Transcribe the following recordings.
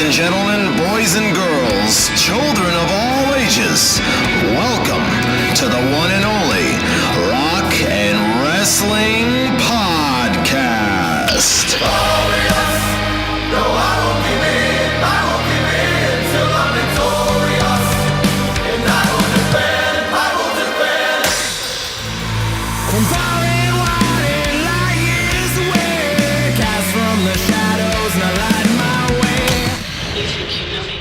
and gentlemen, boys and girls, children of all ages, welcome to the one and only Rock and Wrestling Podcast. Glorious, no, I won't give in till I'm victorious, and I will defend. From far and wide and light years away, cast from the shadows, and I light my way. You think you know me?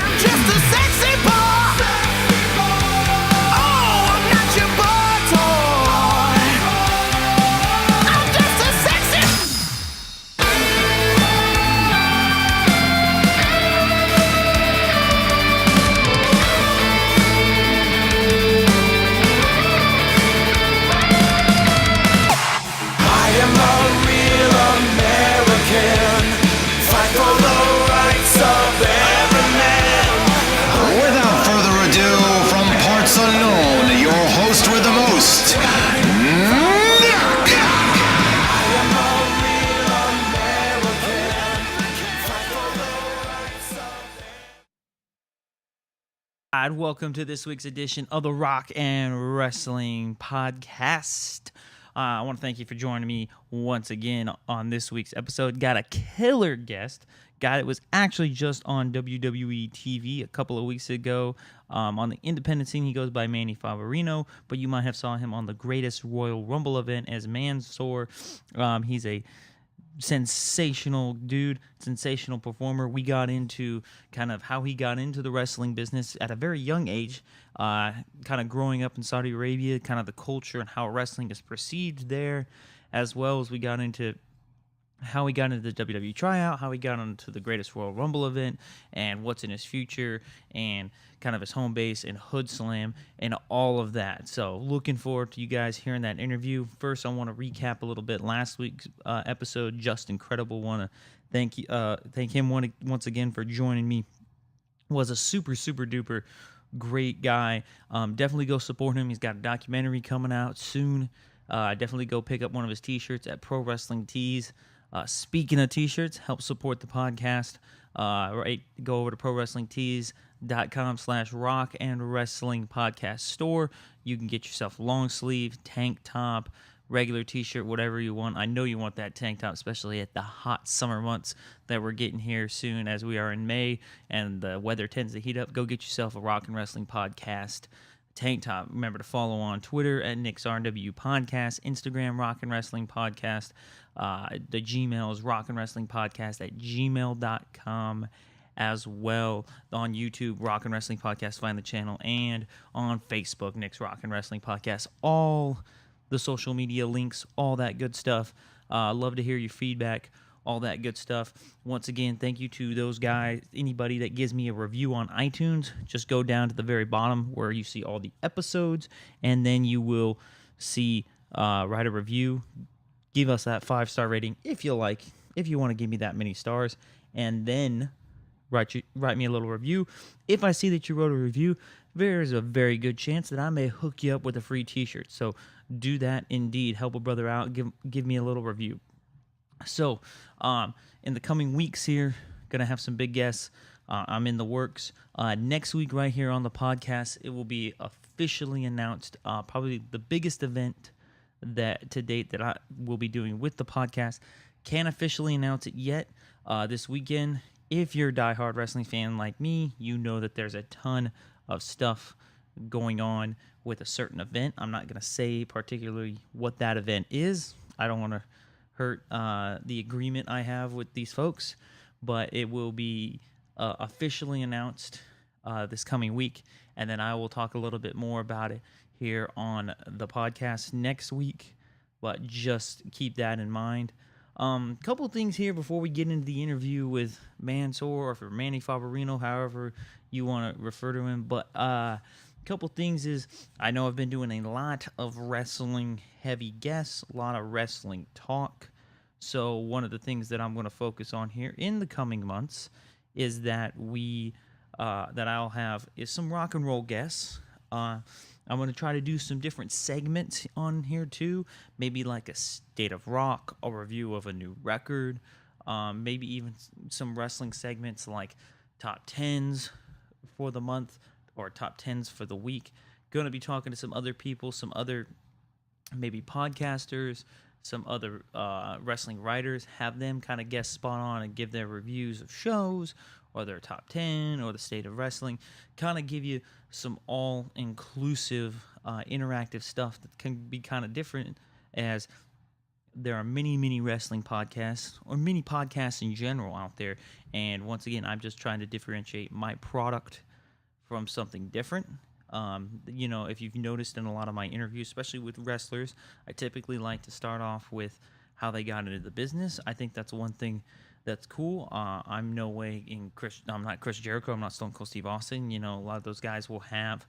I'm just a sexy boy. Oh, I'm not your boy toy. I'm just a sexy. I am a real American. Fight for the rights of every man. Without further ado, from parts unknown, your host with the most, Nick. I am a real American. Fight for the rights of And welcome to this week's edition of the Rock and Wrestling Podcast. I want to thank you for joining me once again on this week's episode. Got a killer guest, guy that was actually just on WWE TV a couple of weeks ago. On the independent scene, he goes by Manny Faberino, but you might have saw him on the Greatest Royal Rumble event as Mansoor. He's a sensational dude, sensational performer. We got into kind of how he got into the wrestling business at a very young age, kind of growing up in Saudi Arabia, kind of the culture and how wrestling is perceived there, as well as we got into how he got into the WWE tryout, how he got into the Greatest Royal Rumble event, and what's in his future, and kind of his home base in Hoodslam, and all of that. So looking forward to you guys hearing that interview. First, I want to recap a little bit last week's episode. Just incredible. Want to thank him once again for joining me. Was a super duper great guy. Definitely go support him. He's got a documentary coming out soon. Definitely go pick up one of his t-shirts at Pro Wrestling Tees. Speaking of t-shirts, help support the podcast. Right, go over to prowrestlingtees.com/rock and wrestling podcast store. You can get yourself long sleeve, tank top, regular t-shirt, whatever you want. I know you want that tank top, especially at the hot summer months that we're getting here soon, as we are in May and the weather tends to heat up. Go get yourself a Rock and Wrestling Podcast tank top. Remember to follow on Twitter at Nick's RW Podcast, Instagram Rock and Wrestling Podcast. The Gmail is Rock and Wrestling Podcast at gmail.com as well. On YouTube, Rock and Wrestling Podcast, find the channel, and on Facebook, Nick's Rock and Wrestling Podcast. All the social media links, all that good stuff. Love to hear your feedback, all that good stuff. Once again, thank you to those guys. Anybody that gives me a review on iTunes, just go down to the very bottom where you see all the episodes, and then you will see write a review. Give us that 5-star rating if you like, if you want to give me that many stars, and then write me a little review. If I see that you wrote a review, there's a very good chance that I may hook you up with a free t-shirt. So do that indeed. Help a brother out. Give me a little review. So in the coming weeks here, going to have some big guests. I'm in the works. Next week right here on the podcast, it will be officially announced, probably the biggest event that to date that I will be doing with the podcast. Can't officially announce it yet. This weekend, if you're a diehard wrestling fan like me, you know that there's a ton of stuff going on with a certain event. I'm not going to say particularly what that event is. I don't want to hurt the agreement I have with these folks, but it will be officially announced this coming week, and then I will talk a little bit more about it here on the podcast next week, but just keep that in mind. Couple things here before we get into the interview with Mansoor, or for Manny Faberino, however you want to refer to him. But couple things is, I know I've been doing a lot of wrestling heavy guests, a lot of wrestling talk. So one of the things that I'm going to focus on here in the coming months is that I'll have some rock and roll guests. I'm going to try to do some different segments on here too. Maybe like a state of rock, a review of a new record, maybe even some wrestling segments like top 10s for the month or top 10s for the week. Going to be talking to some other people, some other maybe podcasters, some other wrestling writers, have them kind of guest spot on and give their reviews of shows or their top 10 or the state of wrestling, kind of give you some all-inclusive interactive stuff that can be kind of different, as there are many wrestling podcasts or many podcasts in general out there. And once again, I'm just trying to differentiate my product from something different. If you've noticed in a lot of my interviews, especially with wrestlers, I typically like to start off with how they got into the business. I think that's one thing that's cool. I'm no way I'm not Chris Jericho. I'm not Stone Cold Steve Austin. A lot of those guys will have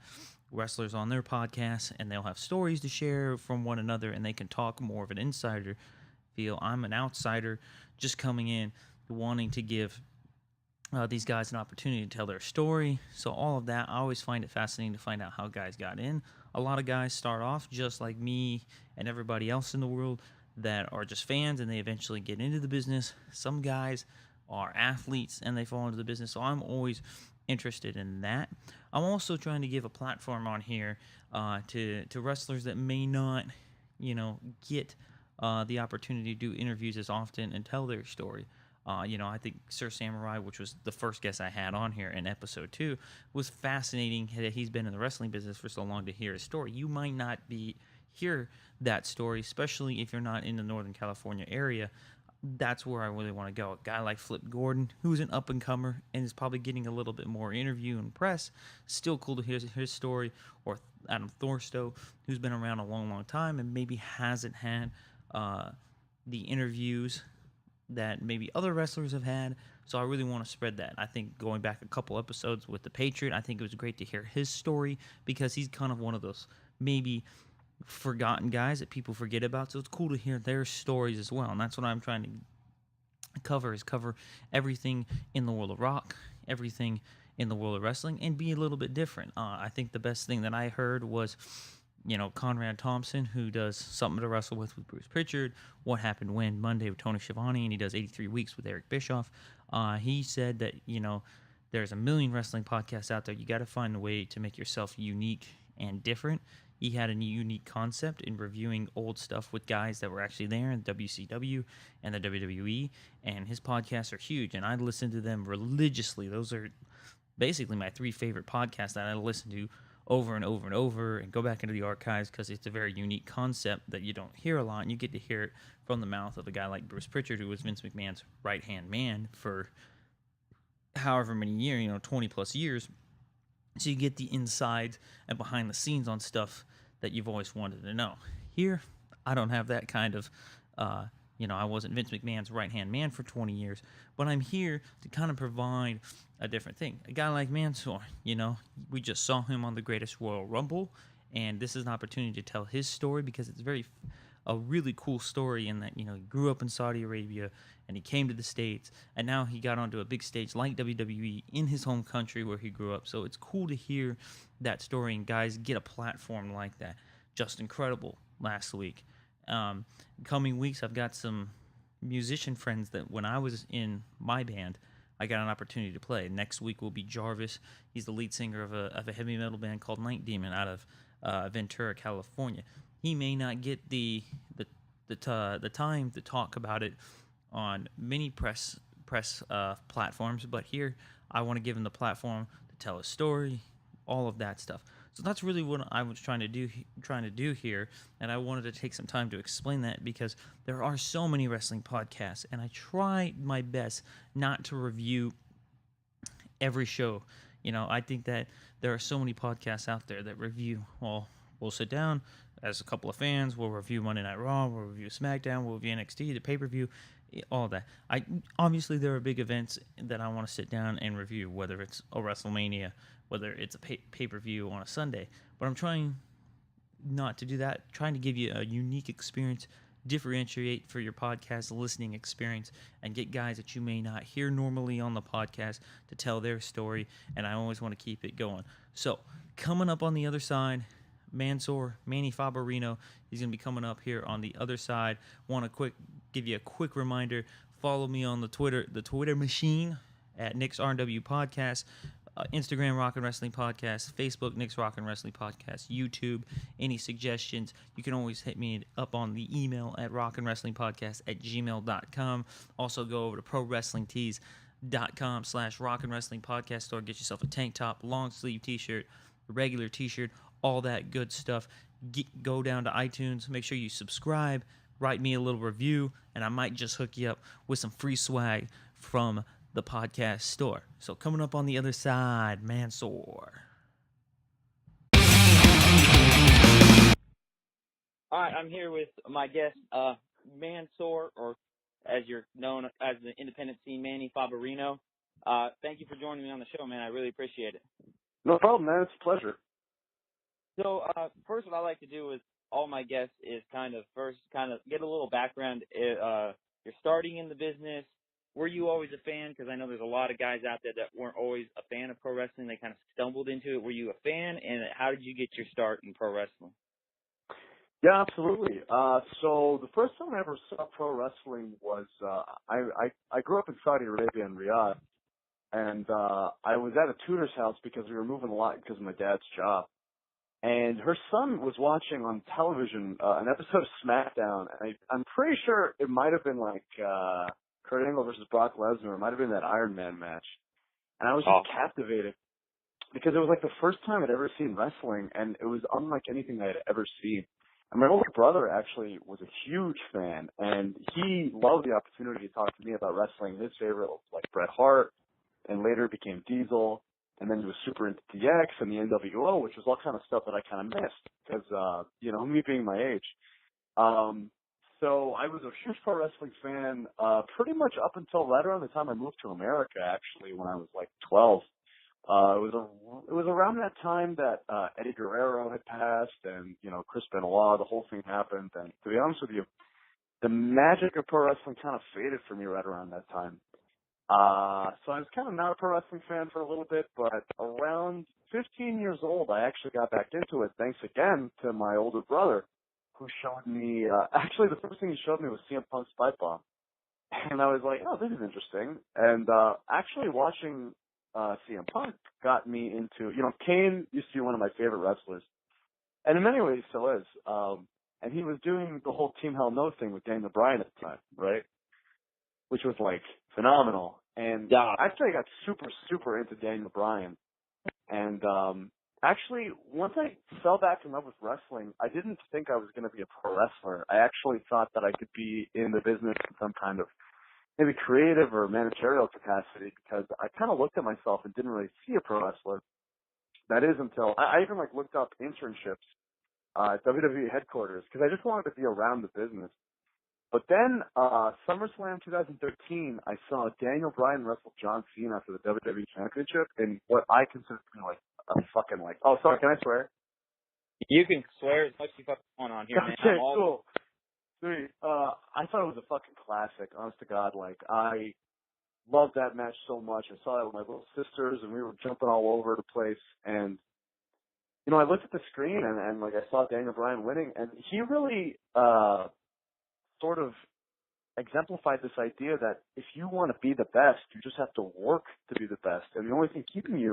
wrestlers on their podcasts, and they'll have stories to share from one another, and they can talk more of an insider feel. I'm an outsider just coming in, wanting to give these guys an opportunity to tell their story. So all of that, I always find it fascinating to find out how guys got in. A lot of guys start off just like me and everybody else in the world that are just fans, and they eventually get into the business. Some guys are athletes and they fall into the business, so I'm always interested in that. I'm also trying to give a platform on here to wrestlers that may not get the opportunity to do interviews as often and tell their story. I think Sir Samurai, which was the first guest I had on here in episode 2, was fascinating that he's been in the wrestling business for so long to hear his story. You might not hear that story, especially if you're not in the Northern California area. That's where I really want to go. A guy like Flip Gordon, who's an up-and-comer and is probably getting a little bit more interview and press, still cool to hear his story. Or Adam Thorstow, who's been around a long time and maybe hasn't had the interviews that maybe other wrestlers have had. So I really want to spread that. I think going back a couple episodes with the Patriot, I think it was great to hear his story, because he's kind of one of those maybe forgotten guys that people forget about. So it's cool to hear their stories as well. And that's what I'm trying to cover everything in the world of rock, everything in the world of wrestling, and be a little bit different. I think the best thing that I heard was Conrad Thompson, who does Something to Wrestle with Bruce Pritchard, What Happened When Monday with Tony Schiavone, and he does 83 Weeks with Eric Bischoff. He said that, there's a million wrestling podcasts out there. You got to find a way to make yourself unique and different. He had a unique concept in reviewing old stuff with guys that were actually there in WCW and the WWE, and his podcasts are huge, and I listen to them religiously. Those are basically my 3 favorite podcasts that I listen to over and over and over, and go back into the archives, because it's a very unique concept that you don't hear a lot, and you get to hear it from the mouth of a guy like Bruce Pritchard, who was Vince McMahon's right-hand man for however many years, 20 plus years. So you get the inside and behind the scenes on stuff that you've always wanted to know. Here, I don't have that kind of, I wasn't Vince McMahon's right-hand man for 20 years, but I'm here to kind of provide a different thing. A guy like Mansoor, we just saw him on the Greatest Royal Rumble, and this is an opportunity to tell his story, because it's a really cool story in that, he grew up in Saudi Arabia, and he came to the States, and now he got onto a big stage like WWE in his home country where he grew up. So it's cool to hear that story, and guys get a platform like that. Just incredible last week. Coming weeks, I've got some musician friends that when I was in my band, I got an opportunity to play. Next week will be Jarvis. He's the lead singer of a heavy metal band called Night Demon out of Ventura, California. He may not get the time to talk about it on many press platforms, but here I want to give him the platform to tell his story, all of that stuff. So that's really what I was trying to do here, and I wanted to take some time to explain that, because there are so many wrestling podcasts, and I try my best not to review every show. I think that there are so many podcasts out there that review. Well, we'll sit down as a couple of fans, we'll review Monday Night Raw, we'll review SmackDown, we'll review NXT, the pay-per-view, all that. Obviously there are big events that I want to sit down and review, whether it's a WrestleMania, whether it's a pay-per-view on a Sunday. But I'm trying not to do that, trying to give you a unique experience, differentiate for your podcast listening experience, and get guys that you may not hear normally on the podcast to tell their story, and I always want to keep it going. So, coming up on the other side, Mansoor, Manny Faberino. He's going to be coming up here on the other side. Want to give you a quick reminder. Follow me on the Twitter machine at Nick's RW Podcast. Instagram Rockin' Wrestling Podcast, Facebook Nick's Rockin' Wrestling Podcast, YouTube. Any suggestions, you can always hit me up on the email at rockinwrestlingpodcast@gmail.com. Also go over to prowrestlingtees.com/Rockin' Wrestling Podcast store. Get yourself a tank top, long sleeve t-shirt, regular t-shirt, all that good stuff. Go down to iTunes, make sure you subscribe, write me a little review, and I might just hook you up with some free swag from the podcast store. So coming up on the other side, Mansoor. All right, I'm here with my guest, Mansoor, or as you're known as the independent scene, Manny Faberino. Thank you for joining me on the show, man. I really appreciate it. No problem, man. It's a pleasure. So, first what I like to do with all my guests is kind of get a little background. You're starting in the business. Were you always a fan? Because I know there's a lot of guys out there that weren't always a fan of pro wrestling. They kind of stumbled into it. Were you a fan? And how did you get your start in pro wrestling? Yeah, absolutely. So the first time I ever saw pro wrestling was I grew up in Saudi Arabia in Riyadh, and I was at a tutor's house because we were moving a lot because of my dad's job. And her son was watching on television an episode of SmackDown. And I'm pretty sure it might have been like Kurt Angle versus Brock Lesnar. It might have been that Iron Man match. And I was just captivated because it was like the first time I'd ever seen wrestling, and it was unlike anything I had ever seen. And my older brother actually was a huge fan, and he loved the opportunity to talk to me about wrestling. His favorite was like Bret Hart, and later became Diesel. And then he was super into DX and the NWO, which was all kind of stuff that I kind of missed because, me being my age. So I was a huge pro wrestling fan pretty much up until right around the time I moved to America, actually, when I was like 12. It was around that time that Eddie Guerrero had passed and, Chris Benoit, the whole thing happened. And to be honest with you, the magic of pro wrestling kind of faded for me right around that time. So I was kind of not a pro wrestling fan for a little bit, but around 15 years old, I actually got back into it thanks again to my older brother, who showed me, actually the first thing he showed me was CM Punk's Pipe Bomb. And I was like, oh, this is interesting. And actually watching CM Punk got me into, Kane used to be one of my favorite wrestlers. And in many ways he still is. And he was doing the whole Team Hell No thing with Daniel Bryan at the time, right? Which was like phenomenal. And actually I got super, super into Daniel Bryan. And actually, once I fell back in love with wrestling, I didn't think I was going to be a pro wrestler. I actually thought that I could be in the business in some kind of maybe creative or managerial capacity, because I kind of looked at myself and didn't really see a pro wrestler. That is until I even looked up internships at WWE headquarters because I just wanted to be around the business. But then, SummerSlam 2013, I saw Daniel Bryan wrestle John Cena for the WWE Championship in what I consider to be a fucking oh, sorry, can I swear? You can swear as much as you fucking want on here, man. Okay, cool. Sweet. I thought it was a fucking classic, honest to God. I loved that match so much. I saw it with my little sisters, and we were jumping all over the place. And, I looked at the screen, and I saw Daniel Bryan winning, and he really, sort of exemplified this idea that if you want to be the best, you just have to work to be the best. And the only thing keeping me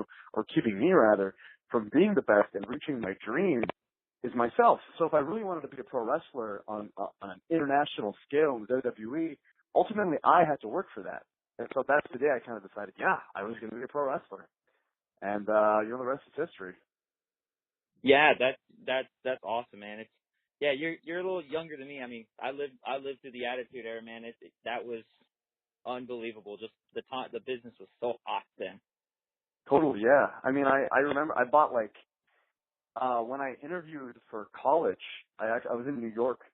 from being the best and reaching my dream is myself. So if I really wanted to be a pro wrestler on an international scale in the WWE, ultimately I had to work for that. And so that's the day I kind of decided, I was going to be a pro wrestler. And, the rest is history. Yeah, that's awesome, man. You're a little younger than me. I mean, I lived through the Attitude Era, man. That was unbelievable. Just the business was so hot then. Totally, yeah. I mean, I remember I bought when I interviewed for college, I was in New York,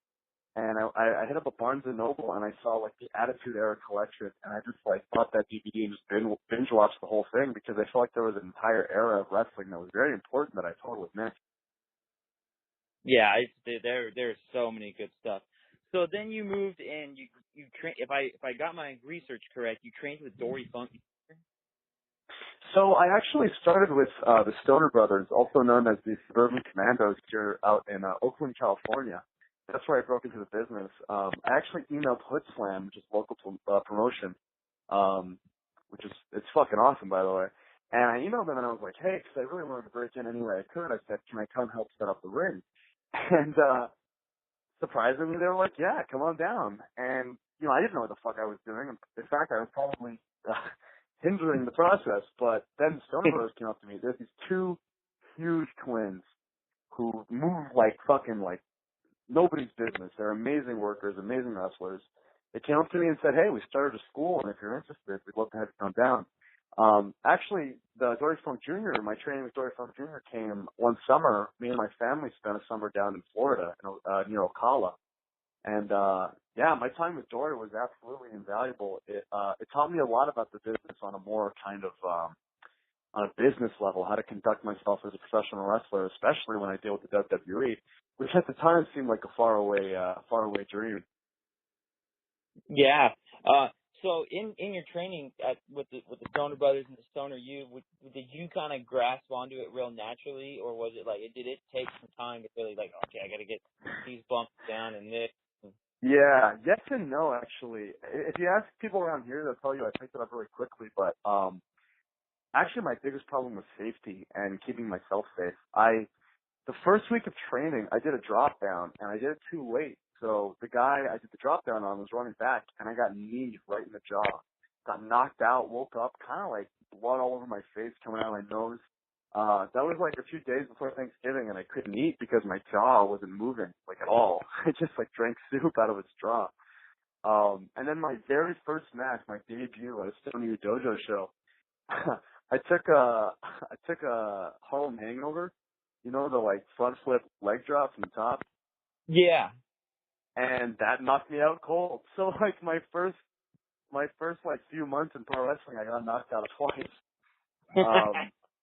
and I hit up a Barnes and Noble, and I saw the Attitude Era collection, and I just bought that DVD and just binge watched the whole thing because I felt like there was an entire era of wrestling that was very important that I totally missed. Yeah, there's so many good stuff. So then you moved and you trained. If I got my research correct, you trained with Dory Funk. So I actually started with the Stoner Brothers, also known as the Suburban Commandos, here out in Oakland, California. That's where I broke into the business. I actually emailed Hoodslam, which is local promotion, which is it's fucking awesome, by the way. And I emailed them and I was like, hey, because I really wanted to break in any way I could. I said, can I come help set up the ring? And surprisingly, they were like, yeah, come on down. And I didn't know what the fuck I was doing. In fact, I was probably hindering the process. But then Stoner Brothers came up to me. There's these two huge twins who move like fucking like nobody's business. They're amazing workers, amazing wrestlers. They came up to me and said, hey, we started a school, and if you're interested, we'd love to have you come down. Actually, the Dory Funk Jr., my training with Dory Funk Jr. came one summer. Me and my family spent a summer down in Florida, near Ocala. And, yeah, my time with Dory was absolutely invaluable. It taught me a lot about the business on a more kind of, on a business level, how to conduct myself as a professional wrestler, especially when I deal with the WWE, which at the time seemed like a faraway dream. Yeah. So in your training with the Stoner Brothers and the Stoner U, did you kind of grasp onto it real naturally, or was it like did it take some time to really like, okay, I got to get these bumps down and this? Yeah, yes and no, actually. If you ask people around here, they'll tell you I picked it up really quickly, but actually my biggest problem was safety and keeping myself safe. The first week of training, I did a drop down, and I did it too late. So the guy I did the drop down on was running back, and I got kneed right in the jaw. Got knocked out, woke up, kind of like blood all over my face, coming out of my nose. That was like a few days before Thanksgiving, and I couldn't eat because my jaw wasn't moving, like at all. I just like drank soup out of its jaw. And then my very first match, my debut at a Stone U Dojo show, I took a Harlem Hangover, the like front flip leg drop from the top. Yeah. And that knocked me out cold. So like my first like few months in pro wrestling, I got knocked out twice.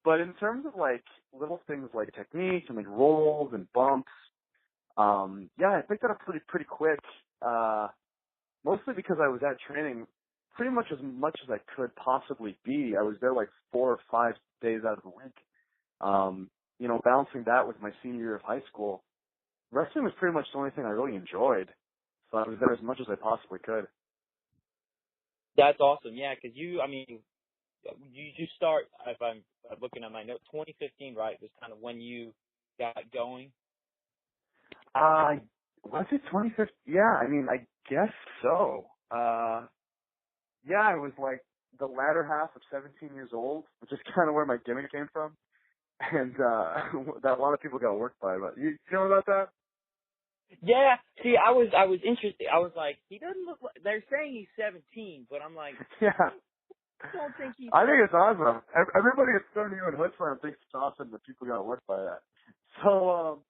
But in terms of like little things like technique and like rolls and bumps, yeah, I picked that up pretty quick. Mostly because I was at training pretty much as I could possibly be. I was there like 4 or 5 days out of the week. Balancing that with my senior year of high school, wrestling was pretty much the only thing I really enjoyed. So I was there as much as I possibly could. That's awesome. Yeah, because you start, if I'm looking at my note, 2015, right, was kind of when you got going? Was it 2015? Yeah, I mean, I guess so. Yeah, I was like the latter half of 17 years old, which is kind of where my gimmick came from. And that a lot of people got worked by. But you know about that? Yeah. See, I was interested. I was like, he doesn't look like. They're saying he's 17, but I'm like, yeah. I don't think he's. I think it's awesome. Everybody at Stone U and Hoodslam thinks it's awesome that people got worked by that. So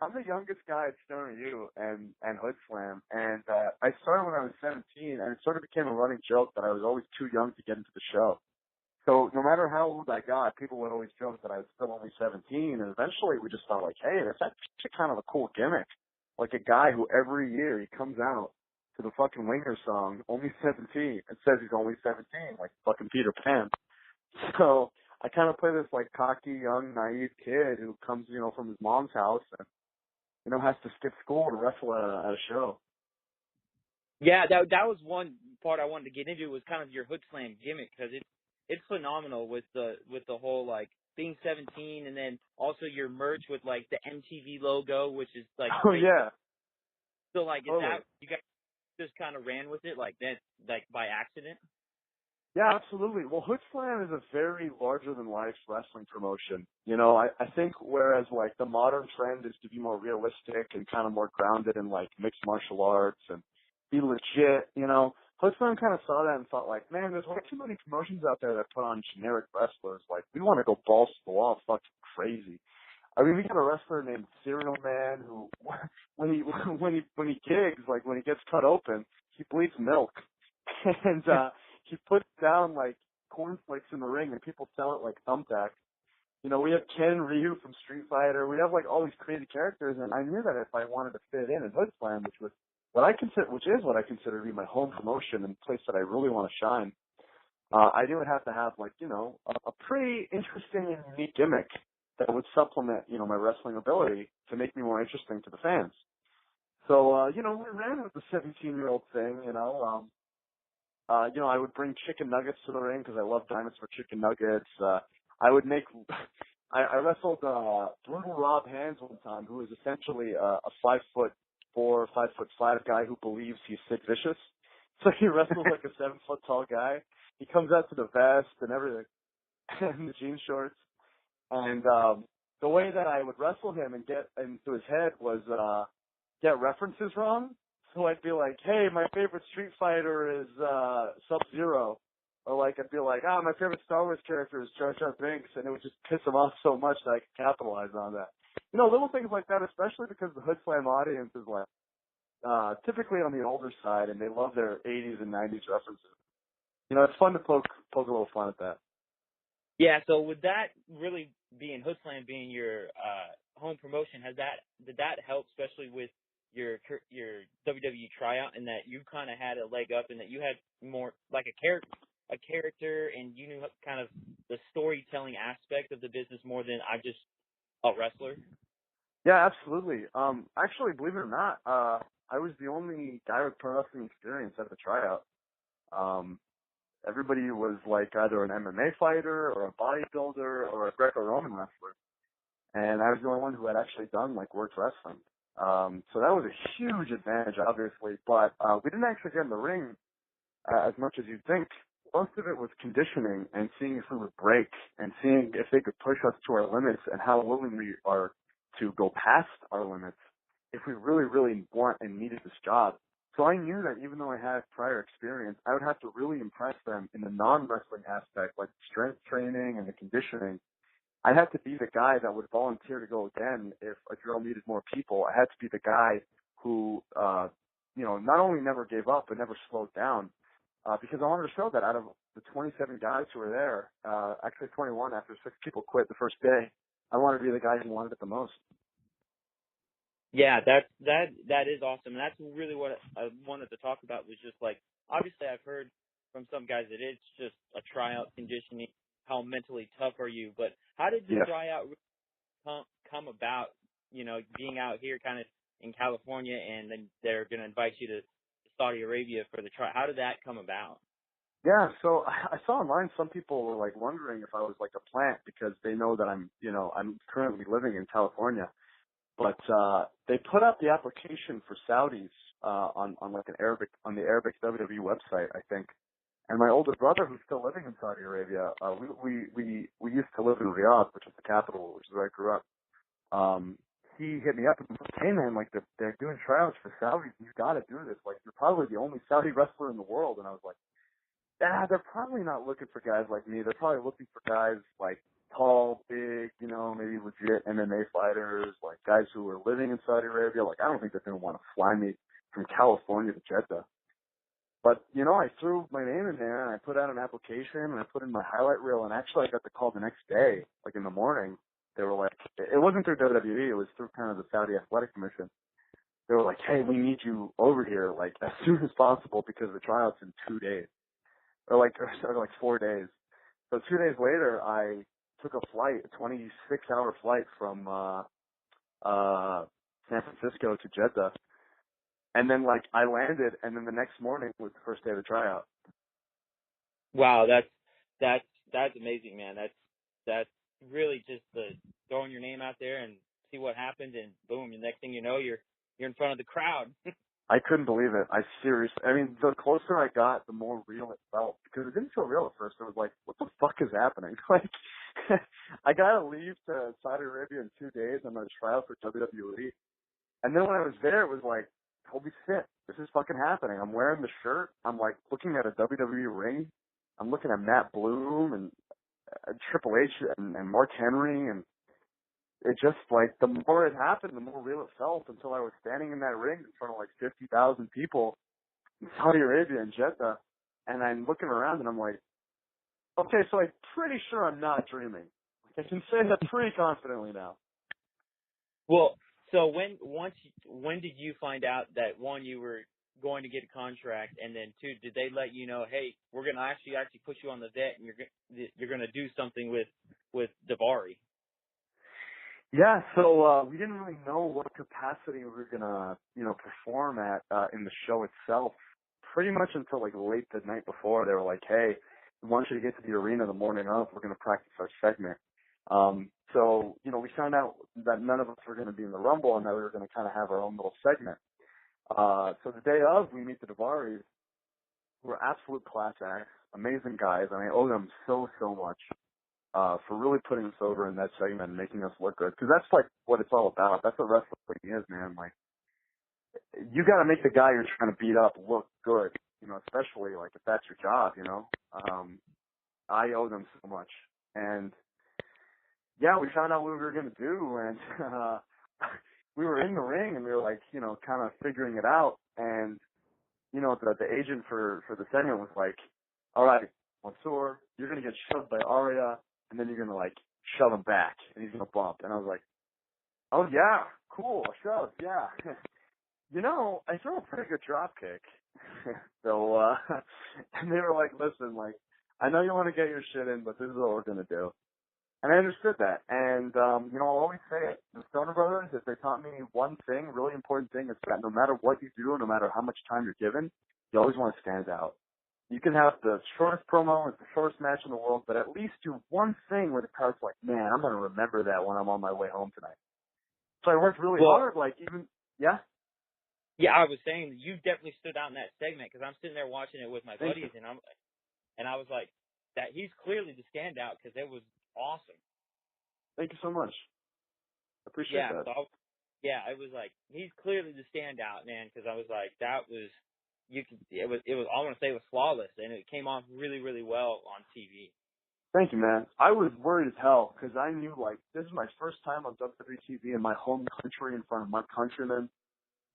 I'm the youngest guy at Stone U and Hoodslam, and I started when I was 17, and it sort of became a running joke that I was always too young to get into the show. So no matter how old I got, people would always joke that I was still only 17, and eventually we just thought like, hey, that's actually kind of a cool gimmick. Like a guy who every year he comes out to the fucking Winger song, only 17, and says he's only 17, like fucking Peter Pan. So I kind of play this like cocky, young, naive kid who comes, from his mom's house and, has to skip school to wrestle at a show. Yeah, that was one part I wanted to get into was kind of your Hoodslam gimmick because it's phenomenal with the whole like being 17 and then also your merch with like the MTV logo, which is like oh great. yeah. So like is totally. that you guys just kind of ran with it like that like by accident? Yeah, absolutely. Well, Hoodslam is a very larger than life wrestling promotion. I think whereas like the modern trend is to be more realistic and kind of more grounded in like mixed martial arts and be legit, Hoodslam kind of saw that and thought like, man, there's way too many promotions out there that put on generic wrestlers. Like, we want to go balls to the wall, fucking crazy. I mean, we got a wrestler named Cereal Man who, when he gigs, like when he gets cut open, he bleeds milk, and he puts down like cornflakes in the ring, and people sell it like thumbtacks. We have Ken Ryu from Street Fighter. We have like all these crazy characters, and I knew that if I wanted to fit in Hoodslam, which is what I consider to be my home promotion and place that I really want to shine, I knew I'd have to have like, a pretty interesting and unique gimmick that would supplement, my wrestling ability to make me more interesting to the fans. So, we ran with the 17-year-old thing, I would bring chicken nuggets to the ring because I love dinosaur chicken nuggets. I would make, I wrestled, Brutal Rob Hands one time, who is essentially a 5'4", 5'5" guy who believes he's Sid Vicious. So he wrestles like a 7-foot tall guy. He comes out to the vest and everything, and the jean shorts. And, the way that I would wrestle him and get into his head was, get references wrong. So I'd be like, hey, my favorite Street Fighter is Sub-Zero. Or like, I'd be like, my favorite Star Wars character is Jar Jar Binks. And it would just piss him off so much that I could capitalize on that. Little things like that, especially because the Hoodslam audience is like, typically on the older side, and they love their 80s and 90s references. It's fun to poke a little fun at that. Yeah, so would that really being Hoodslam being your home promotion, did that help, especially with your WWE tryout, and that you kind of had a leg up, and that you had more like a character, and you knew kind of the storytelling aspect of the business more than I'm just a wrestler? Yeah, absolutely. Actually, believe it or not, I was the only guy with pro wrestling experience at the tryout. Everybody was like either an MMA fighter or a bodybuilder or a Greco-Roman wrestler. And I was the only one who had actually done like worked wrestling. So that was a huge advantage, obviously, but, we didn't actually get in the ring as much as you'd think. Most of it was conditioning and seeing if we would break and seeing if they could push us to our limits and how willing we are to go past our limits if we really, really want and needed this job. So I knew that even though I had prior experience, I would have to really impress them in the non-wrestling aspect, like strength training and the conditioning. I had to be the guy that would volunteer to go again if a drill needed more people. I had to be the guy who, not only never gave up, but never slowed down. Because I wanted to show that out of the 27 guys who were there, actually 21 after 6 people quit the first day, I wanted to be the guy who wanted it the most. Yeah, that is awesome. And that's really what I wanted to talk about, was just like, obviously I've heard from some guys that it's just a tryout conditioning, how mentally tough are you, but how did the tryout come about, being out here kind of in California, and then they're going to invite you to Saudi Arabia for the tryout? How did that come about? Yeah, so I saw online some people were like wondering if I was like a plant because they know that I'm currently living in California. But they put out the application for Saudis on the Arabic WWE website, I think. And my older brother, who's still living in Saudi Arabia, we used to live in Riyadh, which is the capital, which is where I grew up. He hit me up and said, "Hey man, like they're doing tryouts for Saudis. You got to do this. Like you're probably the only Saudi wrestler in the world." And I was like, they're probably not looking for guys like me. They're probably looking for guys like tall, big, maybe legit MMA fighters, like guys who are living in Saudi Arabia. Like, I don't think they're going to want to fly me from California to Jeddah. But, I threw my name in there and I put out an application and I put in my highlight reel, and actually I got the call the next day, like in the morning. They were like, it wasn't through WWE, it was through kind of the Saudi Athletic Commission. They were like, "Hey, we need you over here, like, as soon as possible because the tryout's in 2 days." Or like 4 days. So 2 days later, I took a flight, a 26-hour flight from San Francisco to Jeddah, and then like I landed, and then the next morning was the first day of the tryout. Wow, that's amazing, man. That's really just throwing your name out there and see what happens, and boom, the next thing you know, you're in front of the crowd. I couldn't believe it. The closer I got, the more real it felt. Because it didn't feel real at first. It was like, what the fuck is happening? Like, I gotta leave to Saudi Arabia in 2 days. I'm gonna try out for WWE. And then when I was there, it was like, holy shit, this is fucking happening. I'm wearing the shirt. I'm like looking at a WWE ring. I'm looking at Matt Bloom and Triple H and Mark Henry, and it just, like, the more it happened, the more real it felt, until I was standing in that ring in front of, like, 50,000 people in Saudi Arabia and Jeddah, and I'm looking around and I'm like, okay, so I'm pretty sure I'm not dreaming. I can say that pretty confidently now. Well, so when did you find out that, one, you were going to get a contract? And then two, did they let you know, hey, we're going to actually put you on the vet and you're going to do something with Davari? Yeah, so we didn't really know what capacity we were gonna, perform at in the show itself. Pretty much until like late the night before, they were like, "Hey, we want you to get to the arena the morning of. We're gonna practice our segment." So we found out that none of us were gonna be in the Rumble and that we were gonna kind of have our own little segment. So the day of, we meet the Davaris, who are absolute class acts, amazing guys, and I owe them so much. For really putting us over in that segment and making us look good. Because that's like what it's all about. That's what wrestling is, man. Like, you gotta make the guy you're trying to beat up look good, especially like if that's your job, I owe them so much. And yeah, we found out what we were gonna do, and we were in the ring and we were like, kind of figuring it out. And the agent for the segment was like, "All right, Mansoor, you're gonna get shoved by Arya, and then you're gonna like shove him back, and he's gonna bump." And I was like, "Oh yeah, cool, a shove, yeah." I throw a pretty good drop kick. So, and they were like, "Listen, like, I know you want to get your shit in, but this is what we're gonna do." And I understood that. And, I'll always say it. The Stoner Brothers, if they taught me one thing, really important thing, is that no matter what you do, no matter how much time you're given, you always want to stand out. You can have the shortest promo, it's the shortest match in the world, but at least do one thing where the crowd's like, "Man, I'm going to remember that when I'm on my way home tonight." So I worked really hard, yeah? Yeah, I was saying that you definitely stood out in that segment because I'm sitting there watching it with my buddies, and I was like, that he's clearly the standout because it was awesome. Thank you so much. I appreciate that. So it was like he's clearly the standout, man. Because I was like, that was it was I want to say it was flawless, and it came off really really well on TV. Thank you, man. I was worried as hell because I knew like this is my first time on WWE TV in my home country in front of my countrymen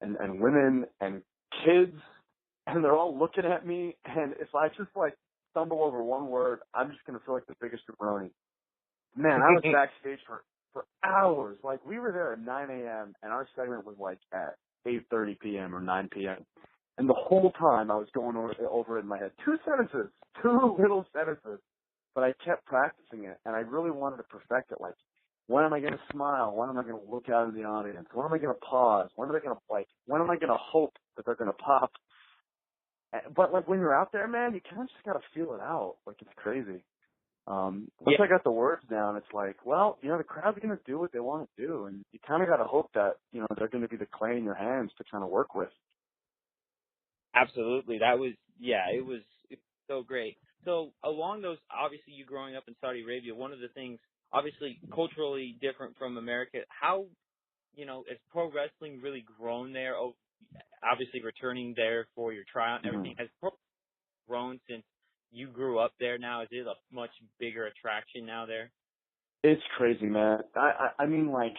and women and kids, and they're all looking at me. And if I just like stumble over one word, I'm just gonna feel like the biggest jabroni. Man, I was backstage for hours. Like, we were there at 9 a.m., and our segment was, like, at 8:30 p.m. or 9 p.m. And the whole time I was going over it in my head. Two little sentences. But I kept practicing it, and I really wanted to perfect it. Like, when am I going to smile? When am I going to look out in the audience? When am I going to pause? When am I going to hope that they're going to pop? But, like, when you're out there, man, you kind of just got to feel it out. Like, it's crazy. Once I got the words down, it's like, well, the crowd's going to do what they want to do, and you kind of got to hope that, they're going to be the clay in your hands to kind of work with. Absolutely. It was so great. So along those, obviously you growing up in Saudi Arabia, one of the things, obviously culturally different from America, how, has pro wrestling really grown there? Oh, obviously returning there for your tryout and everything, has pro grown since you grew up there now? Is it a much bigger attraction now there? It's crazy, man. I mean, like,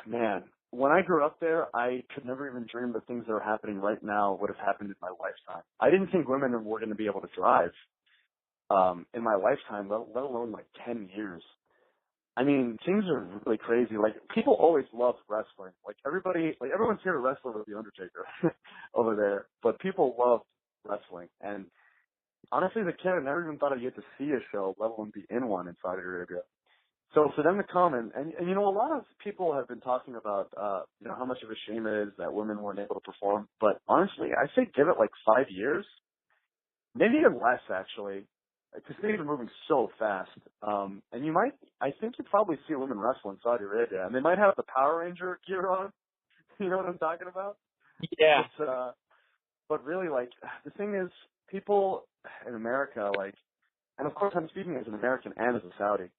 man, when I grew up there, I could never even dream the things that are happening right now would have happened in my lifetime. I didn't think women were going to be able to drive in my lifetime, let alone like 10 years. I mean, things are really crazy. Like, people always love wrestling. Like, everyone's here to wrestle with The Undertaker over there, but people love wrestling. And honestly, the kid, I never even thought I'd get to see a show, let alone be in one in Saudi Arabia. So for them to come and a lot of people have been talking about, how much of a shame it is that women weren't able to perform. But honestly, I say give it like 5 years, maybe even less actually, because things are moving so fast. And I think you'd probably see women wrestle in Saudi Arabia, and they might have the Power Ranger gear on. You know what I'm talking about? Yeah. But really, like, the thing is, people in America, like, and of course I'm speaking as an American and as a Saudi,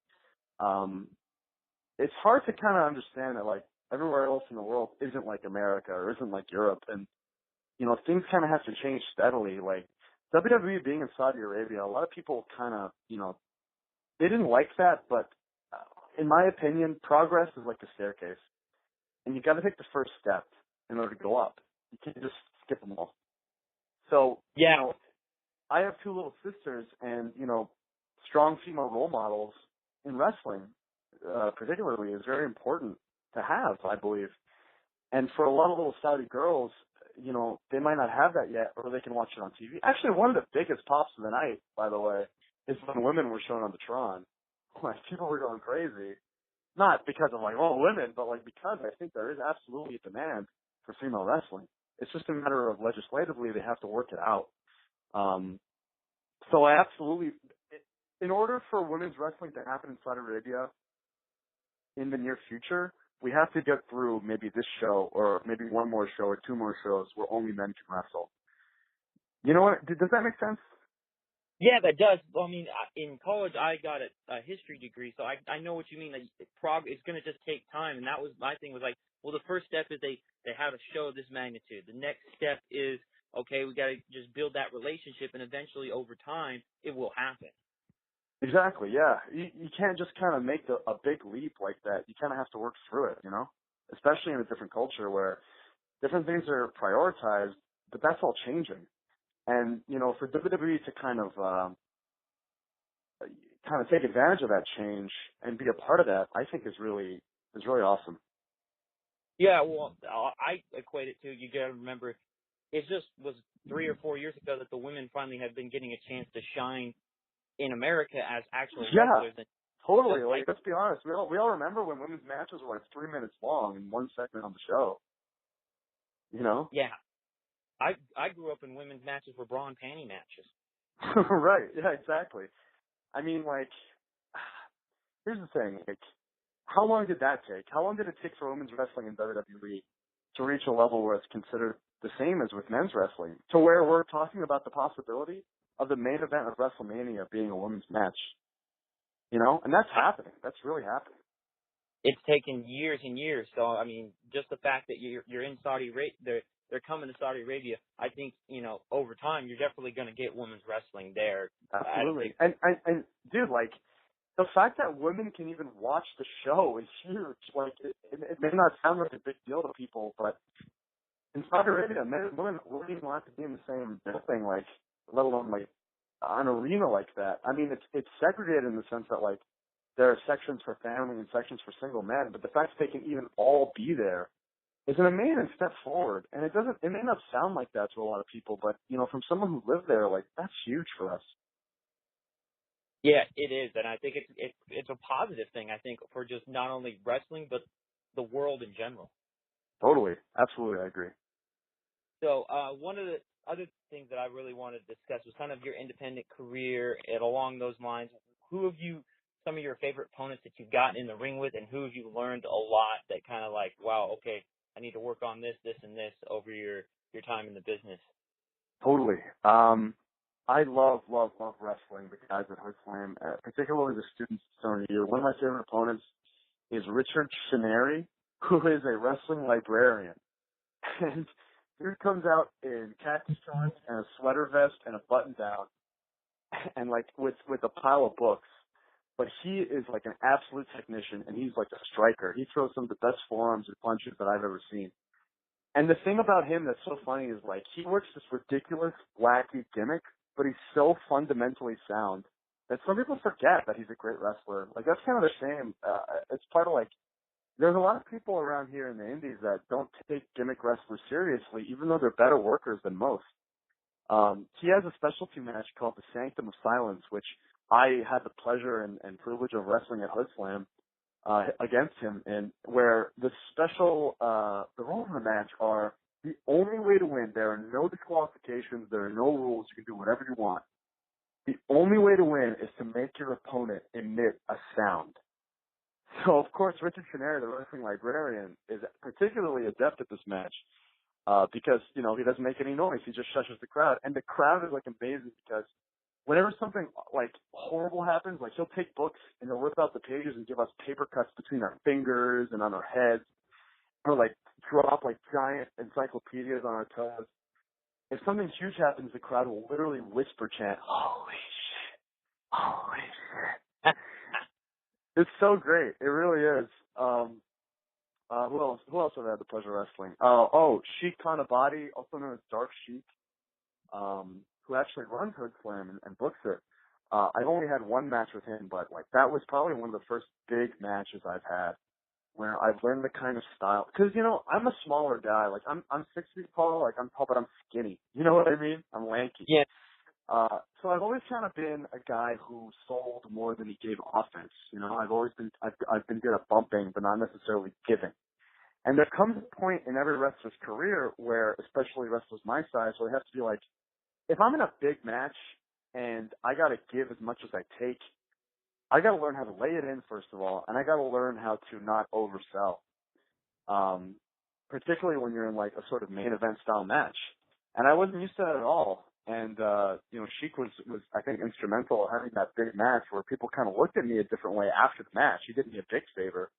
it's hard to kind of understand that, like, everywhere else in the world isn't like America or isn't like Europe. And, things kind of have to change steadily. Like, WWE being in Saudi Arabia, a lot of people kind of, they didn't like that. But in my opinion, progress is like a staircase. And you got to take the first step in order to go up. You can't just skip them all. So, I have two little sisters, and, strong female role models in wrestling, particularly, is very important to have, I believe. And for a lot of little Saudi girls, they might not have that yet, or they can watch it on TV. Actually, one of the biggest pops of the night, by the way, is when women were shown on the Tron. Like, people were going crazy. Not because of, like, oh, women, but, like, because I think there is absolutely a demand for female wrestling. It's just a matter of legislatively they have to work it out. So I absolutely, in order for women's wrestling to happen in Saudi Arabia in the near future, we have to get through maybe this show or maybe one more show or two more shows where only men can wrestle. You know what? Does that make sense? Yeah, that does. Well, I mean, in college, I got a history degree, so I know what you mean. That it's going to just take time, and that was my thing. Was like, well, the first step is they have a show of this magnitude. The next step is, okay, we got to just build that relationship, and eventually, over time, it will happen. Exactly. Yeah. You can't just kind of make a big leap like that. You kind of have to work through it. Especially in a different culture where different things are prioritized, but that's all changing. And, for WWE to kind of take advantage of that change and be a part of that, I think is really awesome. Yeah, well, I equate it to, you got to remember, it just was 3 or 4 years ago that the women finally have been getting a chance to shine in America as actual wrestlers. Yeah, totally. Like, let's be honest. We all remember when women's matches were like 3 minutes long and 1 segment on the show. Yeah. I grew up in women's matches were bra and panty matches. Right. Yeah, exactly. I mean, like, here's the thing. Like, how long did that take? How long did it take for women's wrestling in WWE to reach a level where it's considered the same as with men's wrestling, to where we're talking about the possibility of the main event of WrestleMania being a women's match? And that's happening. That's really happening. It's taken years and years. So, I mean, just the fact that you're in Saudi Arabia, they're coming to Saudi Arabia, I think, over time, you're definitely going to get women's wrestling there. Absolutely. And dude, like, the fact that women can even watch the show is huge. Like, it may not sound like a big deal to people, but in Saudi Arabia, men and women wouldn't even have to be in the same thing, like, let alone, like, an arena like that. I mean, it's segregated in the sense that, like, there are sections for family and sections for single men, but the fact that they can even all be there is an amazing step forward. And it may not sound like that to a lot of people, but, from someone who lived there, like, that's huge for us. Yeah, it is, and I think it's a positive thing, I think, for just not only wrestling, but the world in general. Totally. Absolutely, I agree. So one of the other things that I really wanted to discuss was kind of your independent career, and along those lines, who have you, some of your favorite opponents that you've gotten in the ring with, and who have you learned a lot that kind of like, wow, okay, I need to work on this, this, and this over your time in the business? Totally. I love wrestling the guys at Hoodslam, particularly the students starting year. One of my favorite opponents is Richard Shineri, who is a wrestling librarian. And dude comes out in khaki shorts and a sweater vest and a button down and like with a pile of books. But he is like an absolute technician, and he's like a striker. He throws some of the best forearms and punches that I've ever seen. And the thing about him that's so funny is, like, he works this ridiculous, wacky gimmick, but he's so fundamentally sound that some people forget that he's a great wrestler. Like, that's kind of a shame. It's part of, like, there's a lot of people around here in the Indies that don't take gimmick wrestlers seriously, even though they're better workers than most. He has a specialty match called the Sanctum of Silence, which I had the pleasure and privilege of wrestling at Hoodslam against him, and where the rules of the match are the only way to win. There are no disqualifications. There are no rules. You can do whatever you want. The only way to win is to make your opponent emit a sound. So, of course, Richard Shineri, the wrestling librarian, is particularly adept at this match because, he doesn't make any noise. He just shushes the crowd. And the crowd is, like, amazing because whenever something, like, horrible happens, like, he'll take books and he'll rip out the pages and give us paper cuts between our fingers and on our heads. Or, like, drop, like, giant encyclopedias on our toes. If something huge happens, the crowd will literally whisper chant, "Holy shit! Holy shit!" It's so great. It really is. Who else have I had the pleasure of wrestling? Sheik Kanabati, also known as Dark Sheik, who actually runs Hoodslam and books it. I've only had one match with him, but, like, that was probably one of the first big matches I've had where I've learned the kind of style. Because, you know, I'm a smaller guy. Like, I'm 6 feet tall. Like, I'm tall, but I'm skinny. You know what I mean? I'm lanky. Yeah. So I've always kind of been a guy who sold more than he gave offense. You know, I've been good at bumping, but not necessarily giving. And there comes a point in every wrestler's career where, especially wrestlers my size, where they have to be like, if I'm in a big match and I got to give as much as I take, I got to learn how to lay it in, first of all, and I got to learn how to not oversell. Particularly when you're in like a sort of main event style match. And I wasn't used to that at all. And, you know, Sheik was, I think, instrumental in having that big match where people kind of looked at me a different way after the match. He did me a big favor.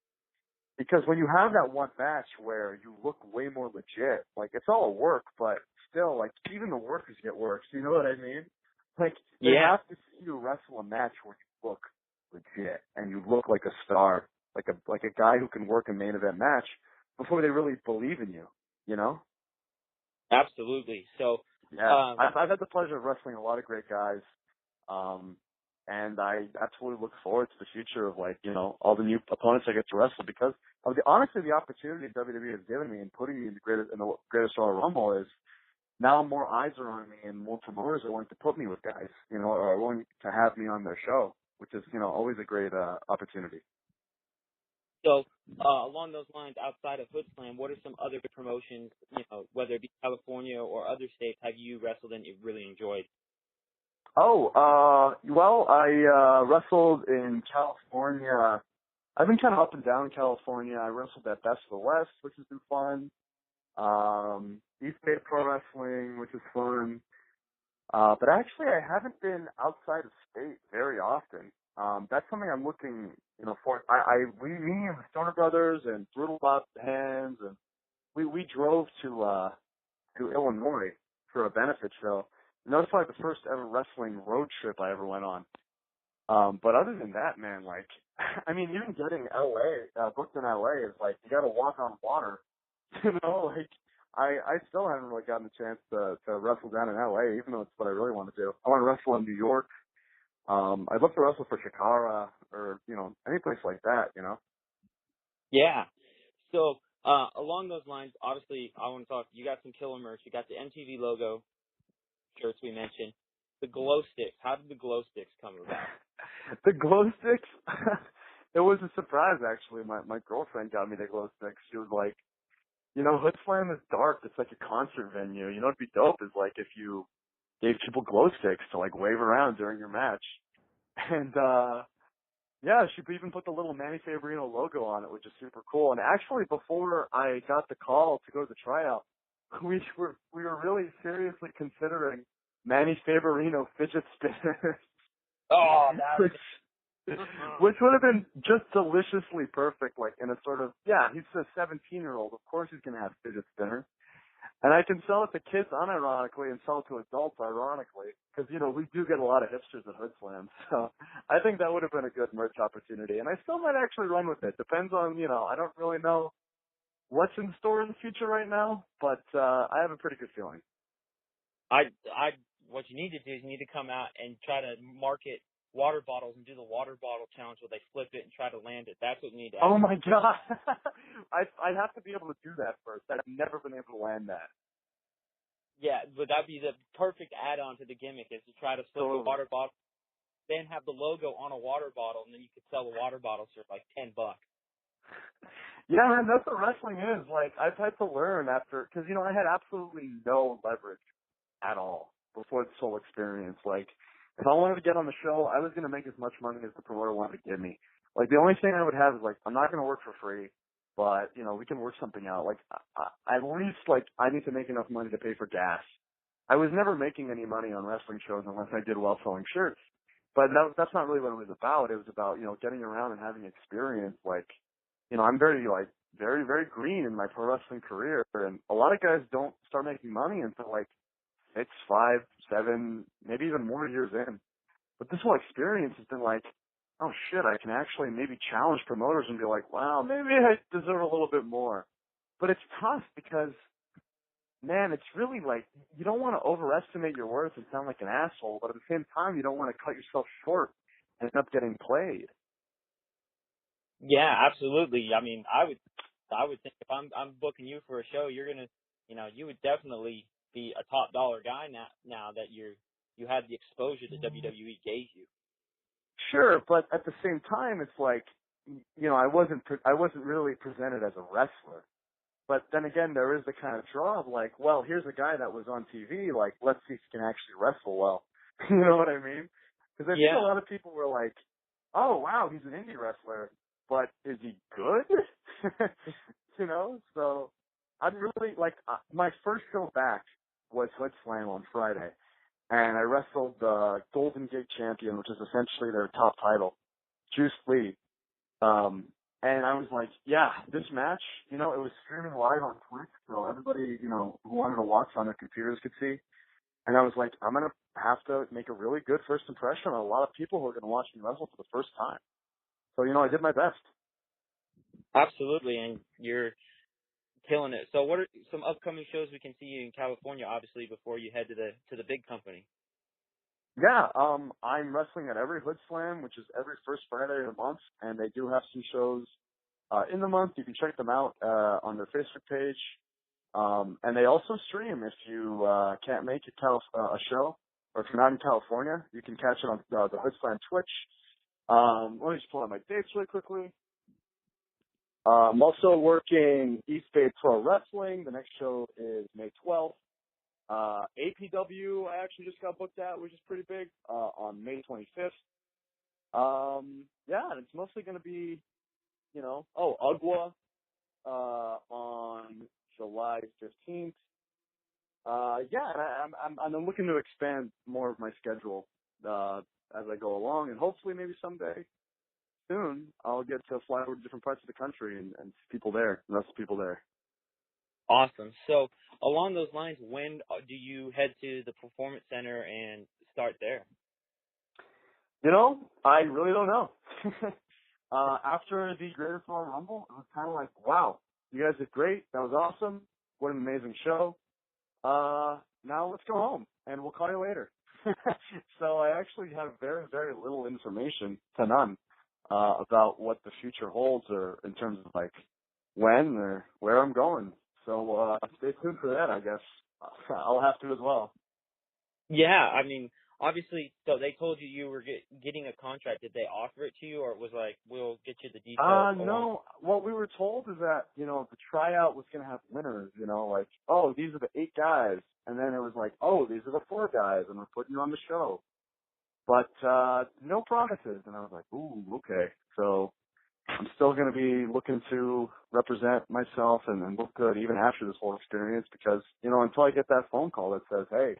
Because when you have that one match where you look way more legit, like, it's all work, but still, like, even the workers get work. You know what I mean? Like, they have to see you wrestle a match where you look legit and you look like a star, like a guy who can work a main event match before they really believe in you, you know? Absolutely. So, yeah, I've had the pleasure of wrestling a lot of great guys. And I absolutely look forward to the future of, like, you know, all the new opponents I get to wrestle because of honestly, the opportunity WWE has given me in putting me in the greatest Royal Rumble is now more eyes are on me and more promoters are willing to put me with guys, you know, or are willing to have me on their show, which is, you know, always a great opportunity. So, along those lines, outside of Hoodslam, what are some other promotions, you know, whether it be California or other states, have you wrestled in that you've really enjoyed? Oh, well, I wrestled in California. I've been kind of up and down in California. I wrestled at Best of the West, which has been fun. East Bay Pro Wrestling, which is fun. But actually, I haven't been outside of state very often. That's something I'm looking, you know, for. Me and the Stoner Brothers and Brutal Bob Hands, and we drove to Illinois for a benefit show. And that was probably the first ever wrestling road trip I ever went on. But other than that, man, like, I mean, even getting booked in LA is like, you gotta walk on water. You know, like, I still haven't really gotten a chance to wrestle down in LA, even though it's what I really want to do. I want to wrestle in New York. I'd love to wrestle for Chikara or, you know, any place like that, you know? Yeah. So, along those lines, obviously, I want to talk, you got some killer merch. You got the MTV logo shirts we mentioned. The glow sticks. How did the glow sticks come about? The glow sticks? It was a surprise, actually. My girlfriend got me the glow sticks. She was like, you know, Hoodslam is dark. It's like a concert venue. You know, it'd be dope is like if you gave people glow sticks to like wave around during your match. And, yeah, she even put the little Manny Faberino logo on it, which is super cool. And actually, before I got the call to go to the tryout, we were really seriously considering Manny Faberino fidget spinners. Oh, that was... Which would have been just deliciously perfect, like in a sort of, yeah, he's a 17-year-old. Of course he's going to have fidget spinners. And I can sell it to kids unironically and sell it to adults ironically. Because, you know, we do get a lot of hipsters at Hoodslam. So I think that would have been a good merch opportunity. And I still might actually run with it. Depends on, you know, I don't really know what's in store in the future right now. But I have a pretty good feeling. What you need to do is you need to come out and try to market water bottles and do the water bottle challenge where they flip it and try to land it. That's what you need to Oh my God. I'd have to be able to do that first. I've never been able to land that. Yeah, but that'd be the perfect add-on to the gimmick is to try to flip the water bottle, then have the logo on a water bottle, and then you could sell the water bottles for like $10. Yeah, man, that's what wrestling is. Like, I've had to learn after, because, you know, I had absolutely no leverage at all before this whole experience. Like, if I wanted to get on the show, I was going to make as much money as the promoter wanted to give me. Like, the only thing I would have is, like, I'm not going to work for free, but, you know, we can work something out. Like, at least, like, I need to make enough money to pay for gas. I was never making any money on wrestling shows unless I did well selling shirts. But that's not really what it was about. It was about, you know, getting around and having experience. Like, you know, I'm very, very green in my pro wrestling career. And a lot of guys don't start making money until, like, 6, 5, 7, maybe even more years in. But this whole experience has been like, oh shit, I can actually maybe challenge promoters and be like, wow, maybe I deserve a little bit more. But it's tough because, man, it's really like, you don't want to overestimate your worth and sound like an asshole, but at the same time, you don't want to cut yourself short and end up getting played. Yeah, absolutely. I mean, I would think if I'm booking you for a show, you're gonna, you would definitely be a top dollar guy now that you had the exposure that WWE gave you. Sure, but at the same time, it's like, I wasn't really presented as a wrestler. But then again, there is the kind of draw of like, well, here's a guy that was on TV, like, let's see if he can actually wrestle well. You know what I mean? Because I think a Yeah. lot of people were like, oh, wow, he's an indie wrestler, but is he good? So I'd really, like, my first show back was Hoodslam on Friday, and I wrestled the Golden Gate Champion, which is essentially their top title, Juice Lee. And I was like, yeah, this match, it was streaming live on Twitch, so everybody, who wanted to watch on their computers could see. And I was like, I'm going to have to make a really good first impression on a lot of people who are going to watch me wrestle for the first time. So, I did my best. Absolutely, and you're killing it. So what are some upcoming shows we can see you in California, obviously, before you head to the big company? Yeah, I'm wrestling at every Hood Slam, which is every first Friday of the month, and they do have some shows in the month. You can check them out on their Facebook page. And they also stream if you can't make a show, or if you're not in California, you can catch it on the Hood Slam Twitch. Let me just pull out my dates really quickly. I'm also working East Bay Pro Wrestling. The next show is May 12th. APW I actually just got booked at, which is pretty big, on May 25th. Yeah, and it's mostly going to be, UGWA on July 15th. Yeah, and I'm looking to expand more of my schedule as I go along, and hopefully maybe someday soon I'll get to fly over to different parts of the country and see people there, and wrestle people there. Awesome. So along those lines, when do you head to the Performance Center and start there? I really don't know. After the Greater Florida Rumble, it was kind of like, wow, you guys did great. That was awesome. What an amazing show. Now let's go home, and we'll call you later. So I actually have very, very little information to none about what the future holds, or in terms of like when or where I'm going. So stay tuned for that, I guess. I'll have to as well. Yeah, I mean, obviously, so they told you were getting a contract. Did they offer it to you, or it was like, we'll get you the details? No. What we were told is that, the tryout was going to have winners, like, oh, these are the 8 guys. And then it was like, oh, these are the 4 guys, and we're putting you on the show. But no promises. And I was like, ooh, okay. So I'm still going to be looking to represent myself and look good even after this whole experience, because, until I get that phone call that says, hey,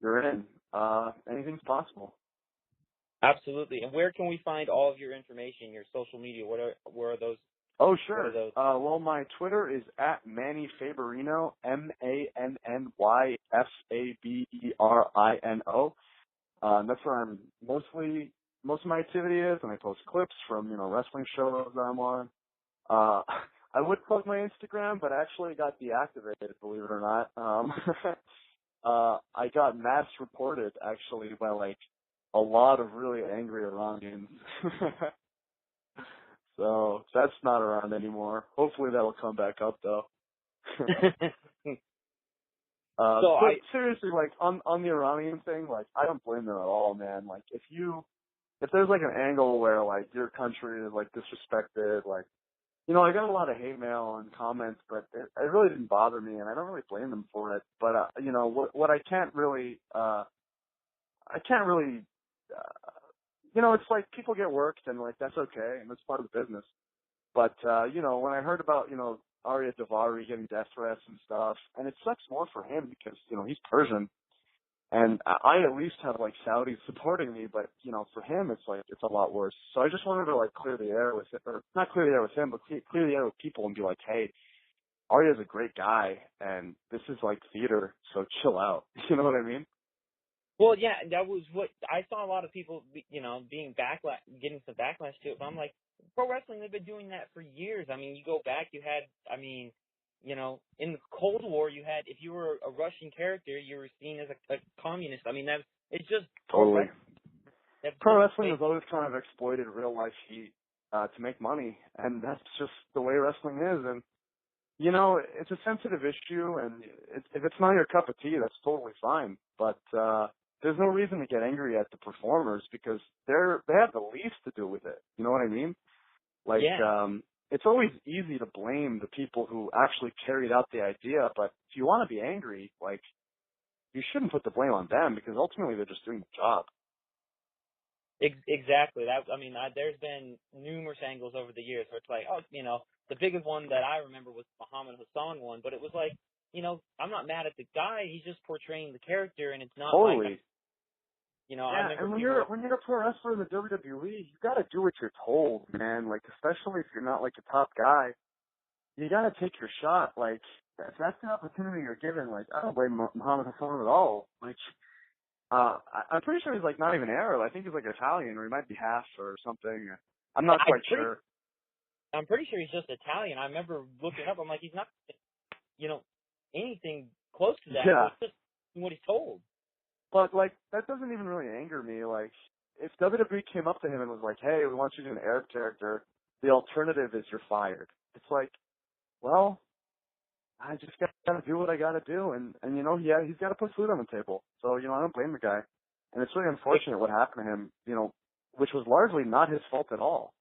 you're in, anything's possible. Absolutely. And where can we find all of your information, your social media? Where are those? Oh, sure. What are those? Well, my Twitter is at Manny Faberino, MannyFaberino. That's where most of my activity is, and I post clips from, wrestling shows that I'm on. I would plug my Instagram, but actually got deactivated, believe it or not. I got mass reported, actually, by, like, a lot of really angry Iranians. So that's not around anymore. Hopefully that'll come back up, though. Seriously, like, on the Iranian thing, like, I don't blame them at all, man. Like, if there's like an angle where like your country is like disrespected, like, I got a lot of hate mail and comments, but it really didn't bother me, and I don't really blame them for it. But what I can't really, it's like people get worked, and like that's okay, and that's part of the business. But when I heard about Arya Davari getting death threats and stuff, and it sucks more for him because he's Persian. And I at least have like Saudis supporting me, but for him it's like it's a lot worse. So I just wanted to like clear the air with it, or not clear the air with him, but clear the air with people and be like, hey, Arya's a great guy, and this is like theater, so chill out. You know what I mean? Well, yeah, that was what I saw. A lot of people, being getting some backlash to it. But I'm like, pro wrestling, they've been doing that for years. I mean, you go back, you had, in the Cold War, you had, if you were a Russian character, you were seen as a communist. I mean, it's just Totally. pro Pro wrestling has always kind of exploited real life heat. to make money, and that's just the way wrestling is. And you know, it's a sensitive issue, and if it's not your cup of tea, that's totally fine. But there's no reason to get angry at the performers because they have the least to do with it. You know what I mean? Like, it's always easy to blame the people who actually carried out the idea, but if you want to be angry, like, you shouldn't put the blame on them because ultimately they're just doing the job. Exactly. There's been numerous angles over the years where it's like, the biggest one that I remember was Muhammad Hassan one, but it was like, I'm not mad at the guy. He's just portraying the character, and it's not totally. I remember and when you're a pro wrestler in the WWE, you got to do what you're told, man. Like, especially if you're not like a top guy, you got to take your shot. Like, if that's the opportunity you're given, like, I don't blame Muhammad Hassan at all. Like, I'm pretty sure he's like not even Arab. I think he's like Italian, or he might be half or something. I'm not quite sure. I'm pretty sure he's just Italian. I remember looking up. I'm like, he's not, anything close to that. Yeah. It's just what he's told. But like, that doesn't even really anger me. Like, if WWE came up to him and was like, "Hey, we want you to do an Arab character," the alternative is you're fired. It's like, well, I just gotta do what I gotta do, and he's gotta put food on the table. So I don't blame the guy, and it's really unfortunate what happened to him. Which was largely not his fault at all.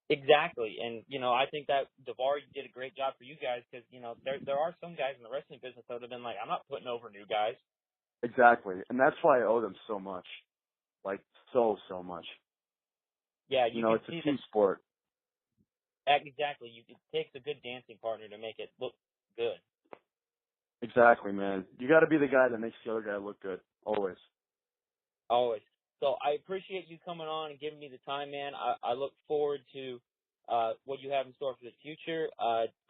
Exactly, and I think that Davari did a great job for you guys because there are some guys in the wrestling business that would have been like, I'm not putting over new guys. Exactly, and that's why I owe them so much, like so much. Yeah, it's a team sport. Exactly, it takes a good dancing partner to make it look good. Exactly, man. You got to be the guy that makes the other guy look good, always. Always. So I appreciate you coming on and giving me the time, man. I look forward to what you have in store for the future.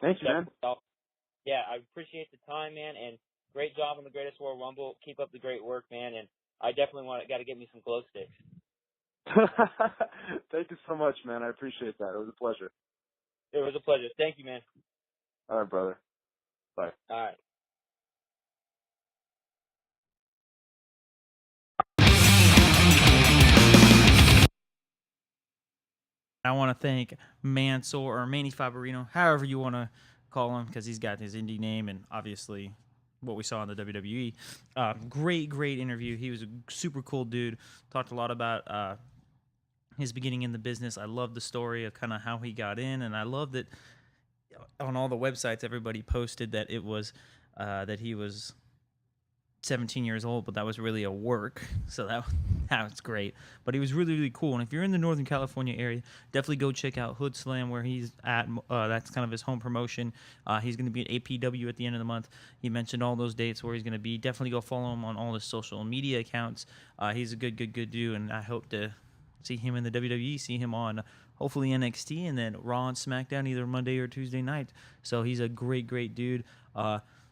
Thank you, man. Yeah, I appreciate the time, man, and great job on the Greatest Royal Rumble. Keep up the great work, man, and I definitely got to get me some glow sticks. Thank you so much, man. I appreciate that. It was a pleasure. It was a pleasure. Thank you, man. All right, brother. Bye. All right. I want to thank Mansoor or Manny Faberino, however you want to call him, because he's got his indie name and obviously what we saw in the WWE. Great interview. He was a super cool dude. Talked a lot about his beginning in the business. I love the story of kind of how he got in, and I love that on all the websites everybody posted that it was that he was 17 years old, but that was really a work, so that was great. But he was really cool, and if you're in the Northern California area, definitely go check out Hoodslam where he's at. That's kind of his home promotion. He's going to be at APW at the end of the month. He mentioned all those dates where he's going to be. Definitely go follow him on all his social media accounts. He's a good dude, and I hope to see him in the WWE, see him on hopefully NXT, and then Raw and SmackDown either Monday or Tuesday night. So he's a great dude.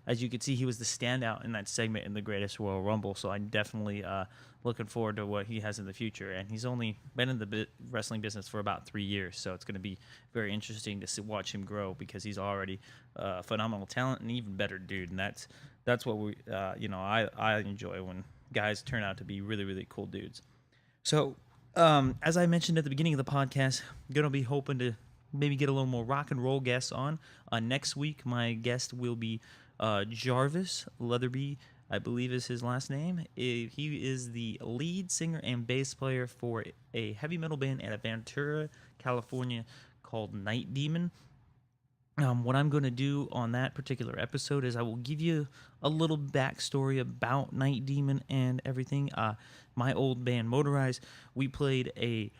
As you can see, he was the standout in that segment in the Greatest Royal Rumble, so I'm definitely looking forward to what he has in the future. And he's only been in the wrestling business for about 3 years, so it's going to be very interesting to watch him grow because he's already a phenomenal talent and even better dude. And that's what we, I enjoy when guys turn out to be really cool dudes. So, as I mentioned at the beginning of the podcast, I'm going to be hoping to maybe get a little more rock and roll guests on. Next week, my guest will be Jarvis Leatherby, I believe is his last name. He is the lead singer and bass player for a heavy metal band out of Ventura, California called Night Demon. What I'm going to do on that particular episode is I will give you a little backstory about Night Demon and everything. My old band Motorized, we played a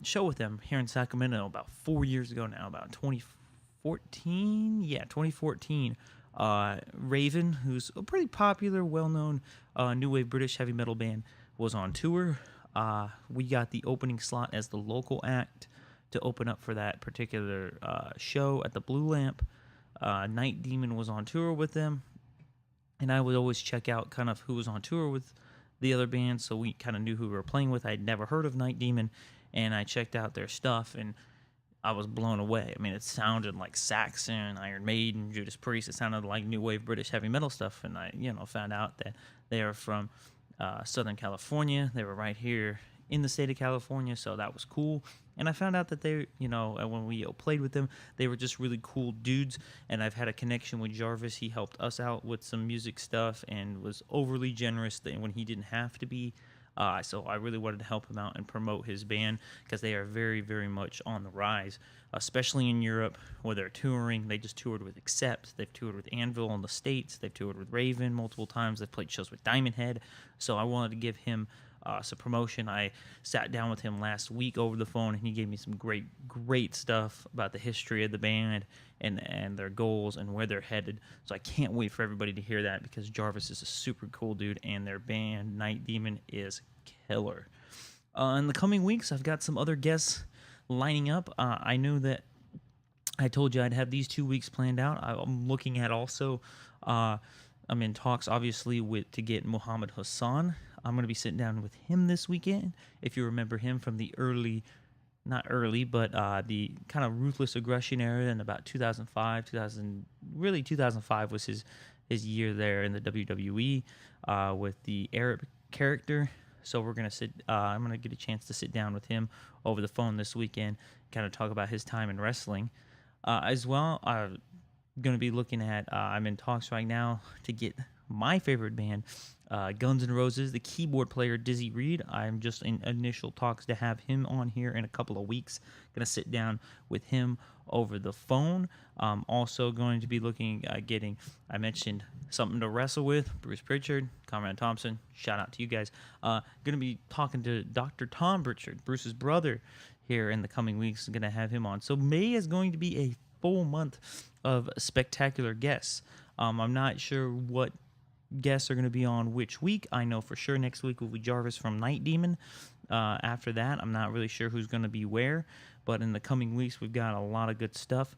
show with them here in Sacramento about 4 years ago now, about 2014. Yeah, 2014. Raven, who's a pretty popular, well-known new wave British heavy metal band, was on tour. We got the opening slot as the local act to open up for that particular show at the Blue Lamp. Night Demon was on tour with them, and I would always check out kind of who was on tour with the other bands, so we kind of knew who we were playing with. I'd never heard of Night Demon, and I checked out their stuff, and I was blown away. I mean, it sounded like Saxon, Iron Maiden, Judas Priest. It sounded like new wave British heavy metal stuff, and I, found out that they are from Southern California. They were right here in the state of California, so that was cool. And I found out that they, when we played with them, they were just really cool dudes. And I've had a connection with Jarvis. He helped us out with some music stuff and was overly generous when he didn't have to be. So I really wanted to help him out and promote his band because they are very, very much on the rise, especially in Europe where they're touring. They just toured with Accept. They've toured with Anvil in the States. They've toured with Raven multiple times. They've played shows with Diamond Head. So I wanted to give him some promotion. I sat down with him last week over the phone, and he gave me some great stuff about the history of the band and their goals and where they're headed. So I can't wait for everybody to hear that because Jarvis is a super cool dude, and their band, Night Demon, is killer. In the coming weeks, I've got some other guests lining up. I knew that I told you I'd have these 2 weeks planned out. I'm looking at also, I'm in talks, obviously, to get Muhammad Hassan. I'm going to be sitting down with him this weekend. If you remember him from the the kind of Ruthless Aggression era in about 2005, 2005 was his year there in the WWE with the Arab character. So we're going to I'm going to get a chance to sit down with him over the phone this weekend, kind of talk about his time in wrestling. As well, I'm going to be looking at, I'm in talks right now to get my favorite band, Guns N' Roses, the keyboard player Dizzy Reed. I'm just in initial talks to have him on here in a couple of weeks. Going to sit down with him over the phone. Also going to be looking at getting, I mentioned something to wrestle with, Bruce Pritchard, Conrad Thompson. Shout out to you guys. Going to be talking to Dr. Tom Pritchard, Bruce's brother, here in the coming weeks. Going to have him on. So May is going to be a full month of spectacular guests. I'm not sure what guests are going to be on which week. I know for sure next week will be Jarvis from Night Demon. After that, I'm not really sure who's going to be where, but in the coming weeks, we've got a lot of good stuff.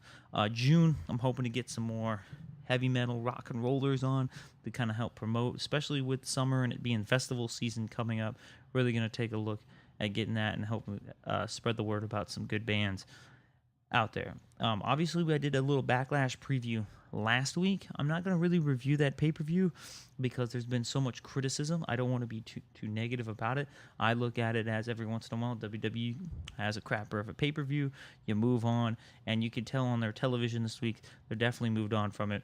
June, I'm hoping to get some more heavy metal rock and rollers on to kind of help promote, especially with summer and it being festival season coming up. Really going to take a look at getting that and help spread the word about some good bands out there. Obviously, I did a little Backlash preview last week. I'm not going to really review that pay-per-view because there's been so much criticism. I don't want to be too negative about it. I look at it as every once in a while WWE has a crapper of a pay-per-view. You move on, and you can tell on their television this week they're definitely moved on from it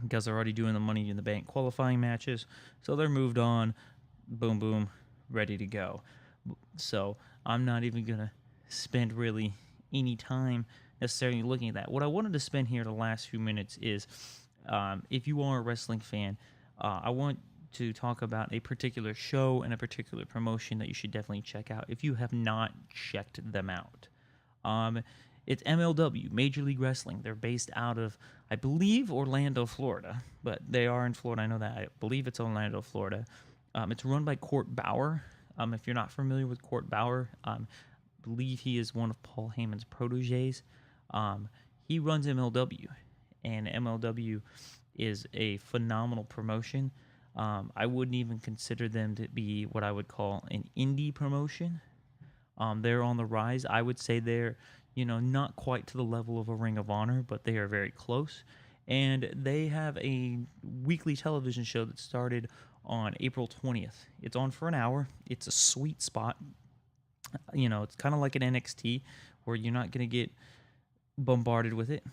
because they're already doing the Money in the Bank qualifying matches. So they're moved on. Boom, boom, ready to go. So I'm not even going to spend really any time necessarily looking at that. What I wanted to spend here the last few minutes is, if you are a wrestling fan, I want to talk about a particular show and a particular promotion that you should definitely check out if you have not checked them out. It's MLW, Major League Wrestling. They're based out of, I believe, Orlando, Florida, but they are in Florida. I know that. I believe it's Orlando, Florida. It's run by Court Bauer. If you're not familiar with Court Bauer, believe he is one of Paul Heyman's proteges. He runs MLW, and MLW is a phenomenal promotion. I wouldn't even consider them to be what I would call an indie promotion. They're on the rise. I would say they're, not quite to the level of a Ring of Honor, but they are very close. And they have a weekly television show that started on April 20th. It's on for an hour. It's a sweet spot. It's kind of like an NXT where you're not going to get bombarded with it.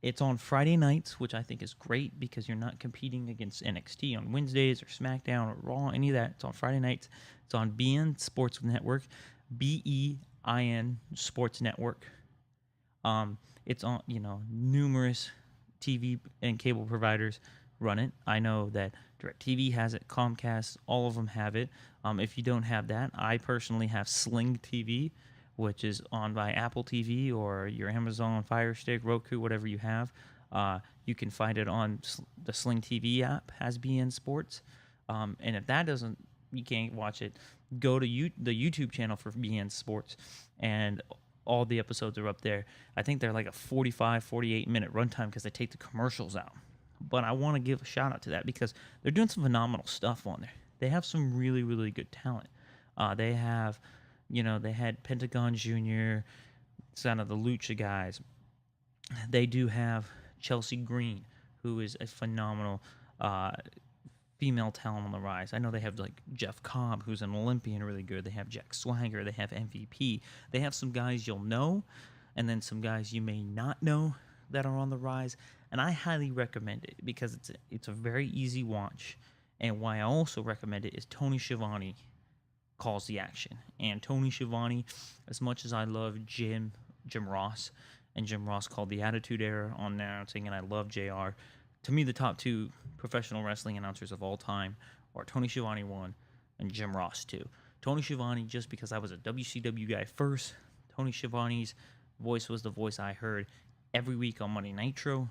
It's on Friday nights, which I think is great because you're not competing against NXT on Wednesdays or SmackDown or Raw, any of that. It's on Friday nights. It's on BEIN Sports Network, BEIN Sports Network. It's on, numerous TV and cable providers run it. I know that DirecTV has it, Comcast, all of them have it. If you don't have that, I personally have Sling TV, which is on by Apple TV or your Amazon Fire Stick, Roku, whatever you have. You can find it on the Sling TV app, has BN Sports. And if that doesn't, you can't watch it, go to the YouTube channel for BN Sports, and all the episodes are up there. I think they're like a 45, 48-minute runtime because they take the commercials out. But I want to give a shout out to that because they're doing some phenomenal stuff on there. They have some really, really good talent. They have, they had Pentagon Jr., son of the Lucha guys. They do have Chelsea Green, who is a phenomenal female talent on the rise. I know they have like Jeff Cobb, who's an Olympian, really good. They have Jack Swagger. They have MVP. They have some guys you'll know, and then some guys you may not know that are on the rise. And I highly recommend it because it's a very easy watch. And why I also recommend it is Tony Schiavone calls the action. And Tony Schiavone, as much as I love Jim Ross, and Jim Ross called the Attitude Era on announcing, and I love JR. To me, the top two professional wrestling announcers of all time are Tony Schiavone 1 and Jim Ross 2. Tony Schiavone, just because I was a WCW guy first, Tony Schiavone's voice was the voice I heard every week on Monday Nitro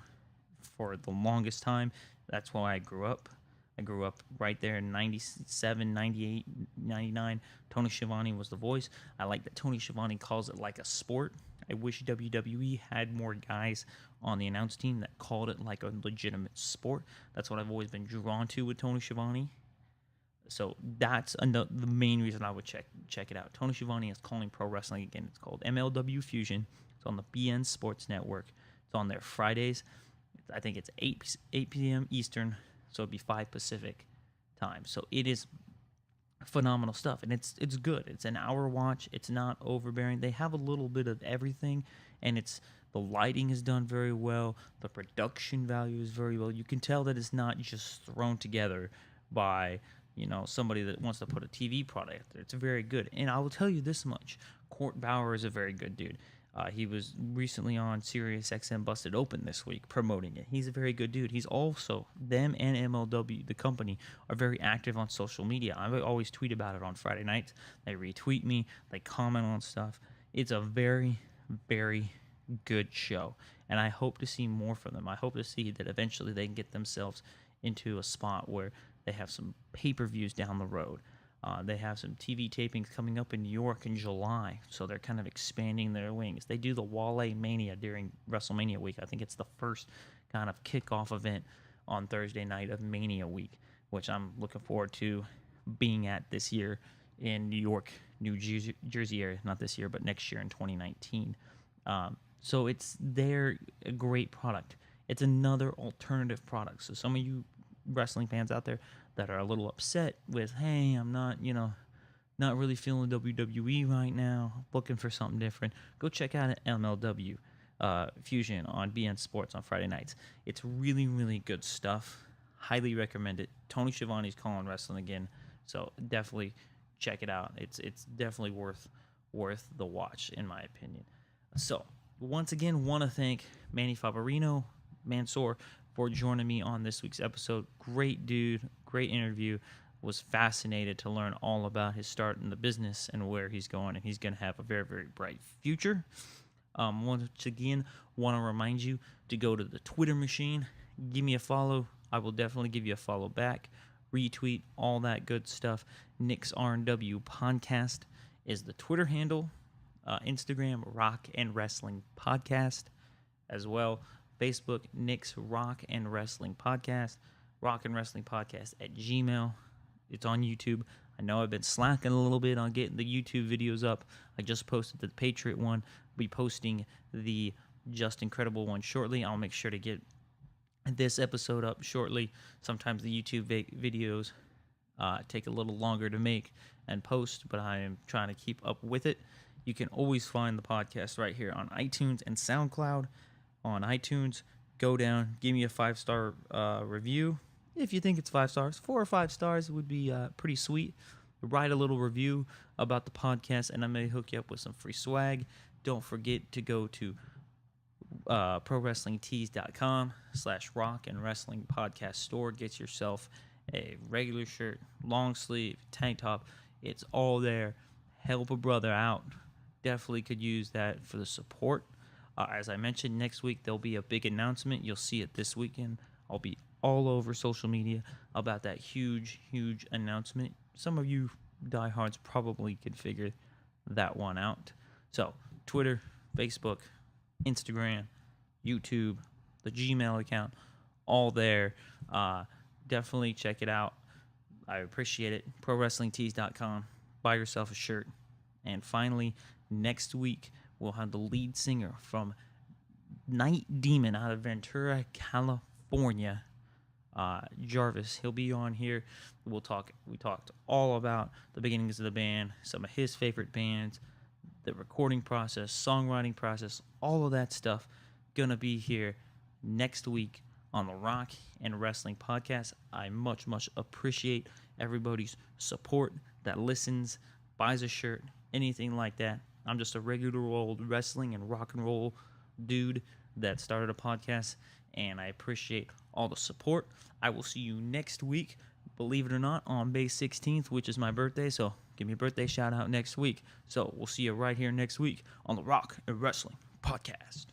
for the longest time. That's why I grew up. I grew up right there in 97, 98, 99. Tony Schiavone was the voice. I like that Tony Schiavone calls it like a sport. I wish WWE had more guys on the announce team that called it like a legitimate sport. That's what I've always been drawn to with Tony Schiavone. So that's the main reason I would check it out. Tony Schiavone is calling pro wrestling again. It's called MLW Fusion. It's on the BN Sports Network. It's on there Fridays. I think it's 8 p.m. Eastern, so it'd be 5 Pacific time. So it is phenomenal stuff, and it's good. It's an hour watch. It's not overbearing. They have a little bit of everything, and the lighting is done very well. The production value is very well. You can tell that it's not just thrown together by somebody that wants to put a TV product out there. It's very good. And I will tell you this much: Court Bauer is a very good dude. He was recently on Sirius XM Busted Open this week promoting it. He's a very good dude. He's also, them and MLW, the company, are very active on social media. I always tweet about it on Friday nights. They retweet me. They comment on stuff. It's a very, very good show. And I hope to see more from them. I hope to see that eventually they can get themselves into a spot where they have some pay-per-views down the road. They have some TV tapings coming up in New York in July, so they're kind of expanding their wings. They do the Wale Mania during WrestleMania week. I think it's the first kind of kickoff event on Thursday night of Mania week, which I'm looking forward to being at this year in New York, New Jersey area. Not this year, but next year in 2019. So they're a great product. It's another alternative product. So some of you wrestling fans out there that are a little upset with, hey, I'm not really feeling WWE right now, looking for something different, go check out MLW Fusion on BN Sports on Friday nights. It's really, really good stuff. Highly recommend it. Tony Schiavone's calling wrestling again, so definitely check it out. It's definitely worth the watch, in my opinion. So once again, want to thank Manny Faberino, Mansoor, for joining me on this week's episode. Great dude, great interview. Was fascinated to learn all about his start in the business and where he's going, and he's going to have a very, very bright future. Once again, want to remind you to go to the Twitter machine, give me a follow. I will definitely give you a follow back, retweet, all that good stuff. Nick's R&W Podcast is the Twitter handle. Instagram, Rock and Wrestling Podcast as well. Facebook, Nick's Rock and Wrestling Podcast, Rock and Wrestling Podcast at Gmail. It's on YouTube. I know I've been slacking a little bit on getting the YouTube videos up. I just posted the Patriot one. I'll be posting the Just Incredible one shortly. I'll make sure to get this episode up shortly. Sometimes the YouTube videos take a little longer to make and post, but I am trying to keep up with it. You can always find the podcast right here on iTunes and SoundCloud. On iTunes, go down, give me a 5-star review. If you think it's 5 stars, 4 or 5 stars would be pretty sweet. Write a little review about the podcast, and I may hook you up with some free swag. Don't forget to go to ProWrestlingTees.com/Rock and Wrestling Podcast Store. Get yourself a regular shirt, long sleeve, tank top. It's all there. Help a brother out. Definitely could use that for the support. As I mentioned, next week there'll be a big announcement. You'll see it this weekend. I'll be all over social media about that huge, huge announcement. Some of you diehards probably could figure that one out. So, Twitter, Facebook, Instagram, YouTube, the Gmail account, all there. Definitely check it out. I appreciate it. ProWrestlingTees.com. Buy yourself a shirt. And finally, next week, we'll have the lead singer from Night Demon out of Ventura, California, Jarvis. He'll be on here. We talked all about the beginnings of the band, some of his favorite bands, the recording process, songwriting process, all of that stuff gonna be here next week on the Rock and Wrestling Podcast. I much appreciate everybody's support that listens, buys a shirt, anything like that. I'm just a regular old wrestling and rock and roll dude that started a podcast, and I appreciate all the support. I will see you next week, believe it or not, on May 16th, which is my birthday, so give me a birthday shout out next week. So we'll see you right here next week on the Rock and Wrestling Podcast.